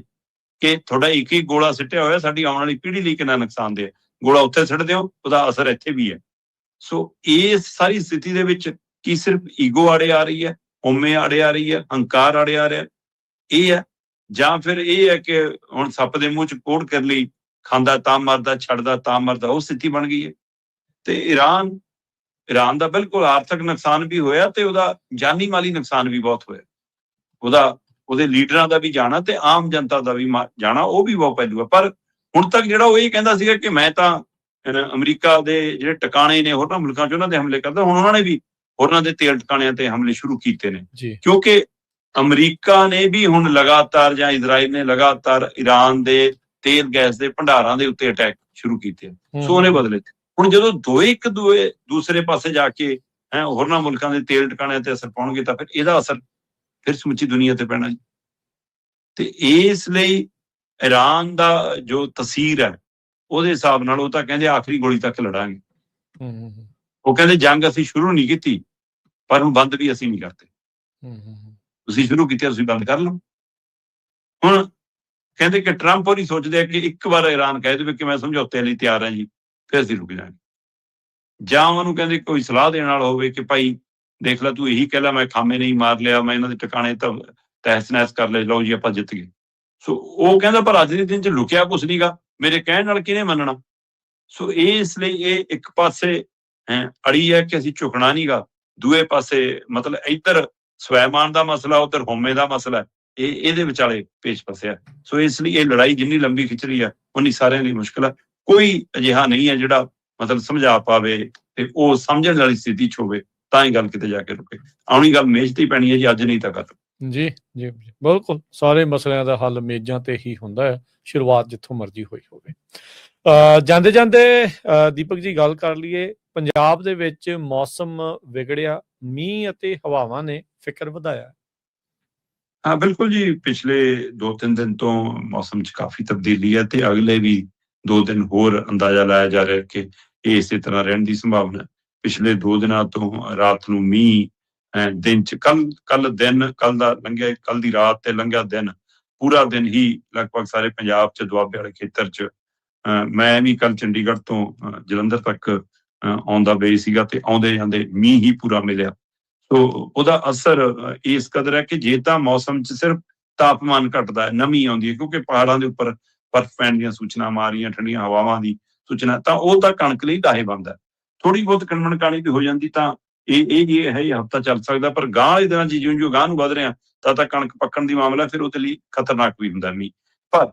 ਕਿ ਤੁਹਾਡਾ ਇੱਕ ਹੀ ਗੋਲਾ ਸਿੱਟਿਆ ਹੋਇਆ ਸਾਡੀ ਆਉਣ ਵਾਲੀ ਪੀੜ੍ਹੀ ਲਈ ਕਿੰਨਾ ਨੁਕਸਾਨਦੇਹ ਹੈ। ਗੋਲਾ ਉੱਥੇ ਸਿੱਟ ਦਿਓ, ਉਹਦਾ ਅਸਰ ਇੱਥੇ ਵੀ ਹੈ। ਸੋ ਇਸ ਸਾਰੀ ਸਥਿਤੀ ਦੇ ਵਿੱਚ ਕੀ ਸਿਰਫ ਈਗੋ ਆੜੇ ਆ ਰਹੀ ਹੈ, ਹਉਮੈ ਆੜੇ ਆ ਰਹੀ ਹੈ, ਹੰਕਾਰ ਆੜੇ ਆ ਰਿਹਾ, ਇਹ ਹੈ, ਜਾਂ ਫਿਰ ਇਹ ਹੈ ਕਿ ਹੁਣ ਸੱਪ ਦੇ ਮੂੰਹ 'ਚ ਕੋੜ ਕਰ ਲਈ, ਖਾਂਦਾ ਤਾਂ ਮਰਦਾ, ਛੱਡਦਾ ਤਾਂ ਮਰਦਾ, ਉਹ ਸਥਿਤੀ ਬਣ ਗਈ ਹੈ। ਤੇ ਈਰਾਨ ਦਾ ਬਿਲਕੁਲ ਆਰਥਿਕ ਨੁਕਸਾਨ ਵੀ ਹੋਇਆ ਤੇ ਉਹਦਾ ਜਾਨੀ ਮਾਲੀ ਨੁਕਸਾਨ ਵੀ ਬਹੁਤ ਹੋਇਆ। ਉਹਦੇ ਲੀਡਰਾਂ ਦਾ ਵੀ ਜਾਣਾ ਤੇ ਆਮ ਜਨਤਾ ਦਾ ਵੀ ਜਾਣਾ, ਉਹ ਵੀ ਬਹੁਤ ਪਹਿਲੂ ਹੈ। ਪਰ ਹੁਣ ਤੱਕ ਜਿਹੜਾ ਉਹ ਇਹ ਕਹਿੰਦਾ ਸੀਗਾ ਕਿ ਮੈਂ ਤਾਂ ਅਮਰੀਕਾ ਦੇ ਜਿਹੜੇ ਟਿਕਾਣੇ ਨੇ ਹੋਰਨਾਂ ਮੁਲਕਾਂ 'ਚ ਉਹਨਾਂ ਤੇ ਹਮਲੇ ਕਰਦਾ, ਹੁਣ ਉਹਨਾਂ ਨੇ ਵੀ ਹੋਰਨਾਂ ਦੇ ਤੇਲ ਟਿਕਾਣਿਆਂ ਤੇ ਹਮਲੇ ਸ਼ੁਰੂ ਕੀਤੇ ਨੇ, ਕਿਉਂਕਿ ਅਮਰੀਕਾ ਨੇ ਵੀ ਹੁਣ ਲਗਾਤਾਰ ਜਾਂ ਇਜ਼ਰਾਈਲ ਨੇ ਲਗਾਤਾਰ ਈਰਾਨ ਦੇ ਤੇਲ ਗੈਸ ਦੇ ਭੰਡਾਰਾਂ ਦੇ ਉੱਤੇ ਅਟੈਕ ਸ਼ੁਰੂ ਕੀਤੇ। ਸੋ ਉਹਨੇ ਬਦਲੇ ਹੁਣ ਜਦੋਂ ਦੂਸਰੇ ਪਾਸੇ ਜਾ ਕੇ ਹੋਰਨਾਂ ਮੁਲਕਾਂ ਦੇ ਤੇਲ ਟਿਕਾਣਿਆਂ ਤੇ ਅਸਰ ਪਾਉਣਗੇ ਤਾਂ ਫਿਰ ਇਹਦਾ ਅਸਰ ਫਿਰ ਸਮੁੱਚੀ ਦੁਨੀਆ ਤੇ ਪੈਣਾ ਜੀ। ਤੇ ਇਸ ਲਈ ਈਰਾਨ ਦਾ ਜੋ ਤਸੀਰ ਹੈ ਉਹਦੇ ਹਿਸਾਬ ਨਾਲ ਉਹ ਤਾਂ ਕਹਿੰਦੇ ਆਖਰੀ ਗੋਲੀ ਤੱਕ ਲੜਾਂਗੇ। ਉਹ ਕਹਿੰਦੇ ਜੰਗ ਅਸੀਂ ਸ਼ੁਰੂ ਨਹੀਂ ਕੀਤੀ, ਪਰ ਹੁਣ ਬੰਦ ਵੀ ਅਸੀਂ ਨਹੀਂ ਕਰਦੇ। ਤੁਸੀਂ ਸ਼ੁਰੂ ਕੀਤੀ, ਤੁਸੀਂ ਬੰਦ ਕਰ ਲਓ। ਹੁਣ ਕਹਿੰਦੇ ਕਿ ਟਰੰਪ ਹੋਰੀ ਸੋਚਦੇ ਆ ਕਿ ਇੱਕ ਵਾਰ ਈਰਾਨ ਕਹਿ ਦੇਵੇ ਕਿ ਮੈਂ ਸਮਝੌਤੇ ਲਈ ਤਿਆਰ ਹਾਂ ਜੀ, ਫਿਰ ਅਸੀਂ ਰੁਕ ਜਾਵਾਂਗੇ। ਜਾਂ ਉਹਨੂੰ ਕਹਿੰਦੇ ਕੋਈ ਸਲਾਹ ਦੇਣ ਵਾਲਾ ਹੋਵੇ ਕਿ ਭਾਈ ਦੇਖ ਲੈ, ਤੂੰ ਇਹੀ ਕਹਿ ਲੈ ਮੈਂ ਖਾਮੇ ਨਹੀਂ ਮਾਰ ਲਿਆ, ਮੈਂ ਇਹਨਾਂ ਦੇ ਟਿਕਾਣੇ ਤਹਿਸ ਨਹਿਸ ਕਰ ਲਏ, ਲਓ ਜੀ ਆਪਾਂ ਜਿੱਤ ਗਏ। ਸੋ ਉਹ ਕਹਿੰਦਾ ਪਰ ਅੱਜ ਦੇ ਦਿਨ 'ਚ ਲੁਕਿਆ ਕੁਛ ਨੀਗਾ, ਮੇਰੇ ਕਹਿਣ ਨਾਲ ਕਿਹਨੇ ਮੰਨਣਾ। ਸੋ ਇਸ ਲਈ ਇਹ ਇੱਕ ਪਾਸੇ ਅੜੀ ਹੈ ਕਿ ਅਸੀਂ ਝੁਕਣਾ ਨੀਗਾ, ਦੂਏ ਪਾਸੇ ਮਤਲਬ ਇੱਧਰ ਸਵੈਮਾਨ ਦਾ ਮਸਲਾ, ਉੱਧਰ ਹਉਮੈ ਦਾ ਮਸਲਾ ਹੈ, ਇਹਦੇ ਵਿਚਾਲੇ ਪੇਚ ਫਸਿਆ। ਸੋ ਇਸ ਲਈ ਇਹ ਲੜਾਈ ਜਿੰਨੀ ਲੰਬੀ ਖਿੱਚ ਰਹੀ ਹੈ ਉਨੀ ਸਾਰਿਆਂ ਲਈ ਮੁਸ਼ਕਿਲ ਹੈ। ਕੋਈ ਅਜਿਹਾ ਨਹੀਂ ਹੈ ਜਿਹੜਾ ਮਤਲਬ ਸਮਝਾ ਪਾਵੇ ਤੇ ਉਹ ਸਮਝਣ ਵਾਲੀ ਸਥਿਤੀ 'ਚ ਹੋਵੇ ਤਾਂ ਹੀ ਗੱਲ ਕਿਤੇ ਜਾ ਕੇ ਰੁਕੇ। ਆਉਣੀ ਗੱਲ ਮੇਜ਼ ਤੇ ਹੀ ਪੈਣੀ ਹੈ ਜੀ, ਅੱਜ ਨਹੀਂ ਤਾਂ ਕੱਲ੍ਹ। ਜੀ ਜੀ ਜੀ, ਬਿਲਕੁਲ ਸਾਰੇ ਮਸਲਿਆਂ ਦਾ ਹੱਲ ਮੇਜ਼ਾਂ ਤੇ ਹੀ ਹੁੰਦਾ ਹੈ, ਸ਼ੁਰੂਆਤ ਜਿੱਥੋਂ ਮਰਜ਼ੀ ਹੋਈ ਹੋਵੇ। ਜਾਂਦੇ ਜਾਂਦੇ ਦੀਪਕ ਜੀ ਗੱਲ ਕਰ ਲਈਏ, ਪੰਜਾਬ ਦੇ ਵਿੱਚ ਮੌਸਮ ਵਿਗੜਿਆ, ਮੀਂਹ ਅਤੇ ਹਵਾਵਾਂ ਨੇ ਫਿਕਰ ਵਧਾਇਆ। ਹਾਂ ਬਿਲਕੁਲ ਜੀ, ਪਿਛਲੇ 2-3 ਦਿਨ ਤੋਂ ਮੌਸਮ 'ਚ ਕਾਫੀ ਤਬਦੀਲੀ ਹੈ ਤੇ ਅਗਲੇ ਵੀ 2 ਦਿਨ ਹੋਰ ਅੰਦਾਜ਼ਾ ਲਾਇਆ ਜਾ ਰਿਹਾ ਕਿ ਇਹ ਇਸੇ ਤਰ੍ਹਾਂ ਰਹਿਣ ਦੀ ਸੰਭਾਵਨਾ ਹੈ। ਪਿਛਲੇ 2 ਦਿਨਾਂ ਤੋਂ ਰਾਤ ਨੂੰ ਮੀਂਹ, ਦਿਨ 'ਚ ਕੱਲ ਦਾ ਲੰਘਿਆ, ਕੱਲ ਦੀ ਰਾਤ ਤੇ ਲੰਘਿਆ ਦਿਨ, ਪੂਰਾ ਦਿਨ ਹੀ ਲਗਭਗ ਸਾਰੇ ਪੰਜਾਬ 'ਚ ਦੁਆਬੇ ਵਾਲੇ ਖੇਤਰ 'ਚ, ਮੈਂ ਵੀ ਕੱਲ ਚੰਡੀਗੜ੍ਹ ਤੋਂ ਜਲੰਧਰ ਤੱਕ ਆਉਂਦਾ ਵੇ ਸੀਗਾ ਤੇ ਆਉਂਦੇ ਜਾਂਦੇ ਮੀਂਹ ਹੀ ਪੂਰਾ ਮਿਲਿਆ। ਸੋ ਉਹਦਾ ਅਸਰ ਇਸ ਕਦਰ ਹੈ ਕਿ ਜੇ ਤਾਂ ਮੌਸਮ 'ਚ ਸਿਰਫ ਤਾਪਮਾਨ ਘਟਦਾ ਹੈ, ਨਮੀ ਆਉਂਦੀ ਹੈ, ਕਿਉਂਕਿ ਪਹਾੜਾਂ ਦੇ ਉੱਪਰ ਬਰਫ਼ ਪੈਣ ਦੀਆਂ ਸੂਚਨਾਵਾਂ ਆ ਰਹੀਆਂ, ਠੰਡੀਆਂ ਹਵਾਵਾਂ ਦੀ ਸੂਚਨਾ, ਤਾਂ ਉਹ ਤਾਂ ਕਣਕ ਲਈ ਲਾਹੇਵੰਦ ਹੈ। ਥੋੜ੍ਹੀ ਬਹੁਤ ਕਣਮਣ ਕਾਣੀ ਵੀ ਹੋ ਜਾਂਦੀ ਤਾਂ ਇਹ ਹੈ, ਇਹ ਹਫ਼ਤਾ ਚੱਲ ਸਕਦਾ, ਪਰ ਗਾਂਹ ਵਾਲੇ ਦਿਨਾਂ 'ਚ ਜਿਉਂ ਗਾਂਹ ਨੂੰ ਵੱਧ ਰਿਹਾ ਤਾਂ ਕਣਕ ਪੱਕਣ ਦੀ ਮਾਮਲਾ ਫਿਰ ਉਹਦੇ ਲਈ ਖਤਰਨਾਕ ਵੀ ਹੁੰਦਾ ਮੀਂਹ। ਪਰ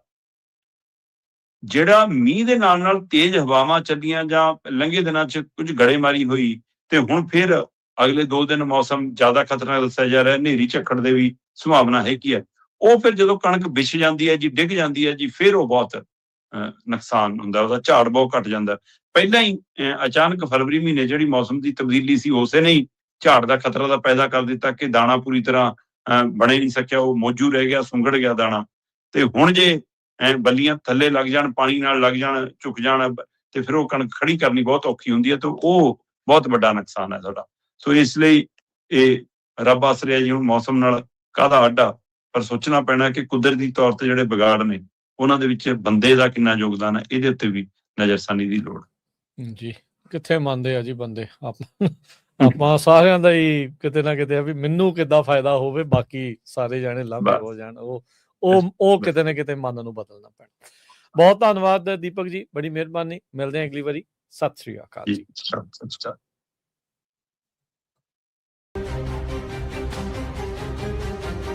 ਜਿਹੜਾ ਮੀਂਹ ਦੇ ਨਾਲ ਤੇਜ਼ ਹਵਾਵਾਂ ਚੱਲੀਆਂ ਜਾਂ ਲੰਘੇ ਦਿਨਾਂ 'ਚ ਕੁਝ ਗੜੇਮਾਰੀ ਹੋਈ ਤੇ ਹੁਣ ਫਿਰ ਅਗਲੇ 2 ਦਿਨ ਮੌਸਮ ਜ਼ਿਆਦਾ ਖਤਰਨਾਕ ਦੱਸਿਆ ਜਾ ਰਿਹਾ, ਹਨੇਰੀ ਝੱਖੜ ਦੇ ਵੀ ਸੰਭਾਵਨਾ ਹੈਗੀ ਹੈ। ਉਹ ਫਿਰ ਜਦੋਂ ਕਣਕ ਵਿਛ ਜਾਂਦੀ ਹੈ ਜੀ, ਡਿੱਗ ਜਾਂਦੀ ਹੈ ਜੀ, ਫਿਰ ਉਹ ਬਹੁਤ ਨੁਕਸਾਨ ਹੁੰਦਾ, ਉਹਦਾ ਝਾੜ ਬਹੁਤ ਘਟ ਜਾਂਦਾ। ਪਹਿਲਾਂ ਹੀ ਅਚਾਨਕ ਫਰਵਰੀ ਮਹੀਨੇ ਜਿਹੜੀ ਮੌਸਮ ਦੀ ਤਬਦੀਲੀ ਸੀ, ਉਸੇ ਨੇ ਹੀ ਝਾੜ ਦਾ ਖਤਰਾ ਤਾਂ ਪੈਦਾ ਕਰ ਦਿੱਤਾ ਕਿ ਦਾਣਾ ਪੂਰੀ ਤਰ੍ਹਾਂ ਬਣੇ ਨਹੀਂ ਸਕਿਆ, ਉਹ ਮੌਜੂ ਰਹਿ ਗਿਆ, ਸੁੰਗੜ ਗਿਆ ਦਾਣਾ। ਤੇ ਹੁਣ ਜੇ ਬੱਲੀਆਂ ਥੱਲੇ ਲੱਗ ਜਾਣ, ਪਾਣੀ ਨਾਲ ਲੱਗ ਜਾਣ, ਝੁਕ ਜਾਣ, ਤੇ ਫਿਰ ਉਹ ਕਣਕ ਖੜੀ ਕਰਨੀ ਬਹੁਤ ਔਖੀ ਹੁੰਦੀ ਹੈ, ਤੇ ਉਹ ਬਹੁਤ ਵੱਡਾ ਨੁਕਸਾਨ ਹੈ ਸਾਡਾ। ਸੋ ਇਸ ਲਈ ਇਹ ਰੱਬ ਆਸਰੇ ਜੀ, ਹੁਣ ਮੌਸਮ ਨਾਲ ਕਾਹਦਾ ਅੱਡਾ, ਪਰ ਸੋਚਣਾ ਪੈਣਾ ਕਿ ਕੁਦਰਤੀ ਤੌਰ ਤੇ ਜਿਹੜੇ ਵਿਗਾੜ ਨੇ ਉਹਨਾਂ ਦੇ ਵਿੱਚ ਬੰਦੇ ਦਾ ਕਿੰਨਾ ਯੋਗਦਾਨ ਹੈ, ਇਹਦੇ ਉੱਤੇ ਵੀ ਨਜ਼ਰਸਾਨੀ ਦੀ ਲੋੜ। ਜੀ, ਕਿੱਥੇ ਮੰਨਦੇ ਆ ਜੀ ਬੰਦੇ, ਆਪਾਂ ਸਾਰਿਆਂ ਦਾ ਹੀ ਕਿਤੇ ਨਾ ਕਿਤੇ ਵੀ ਮੈਨੂੰ ਕਿੱਦਾਂ ਫਾਇਦਾ ਹੋਵੇ, ਬਾਕੀ ਸਾਰੇ ਜਾਣੇ ਲਾਭੇ ਹੋ ਜਾਣ, ਉਹ ਕਿਤੇ ਨਾ ਕਿਤੇ ਮਨ ਨੂੰ ਬਦਲਣਾ ਪੈਣਾ। ਬਹੁਤ ਧੰਨਵਾਦ ਦੀਪਕ ਜੀ, ਬੜੀ ਮਿਹਰਬਾਨੀ, ਮਿਲਦੇ ਹਾਂ ਅਗਲੀ ਵਾਰੀ। ਸਤਿ ਸ੍ਰੀ ਅਕਾਲ ਜੀ।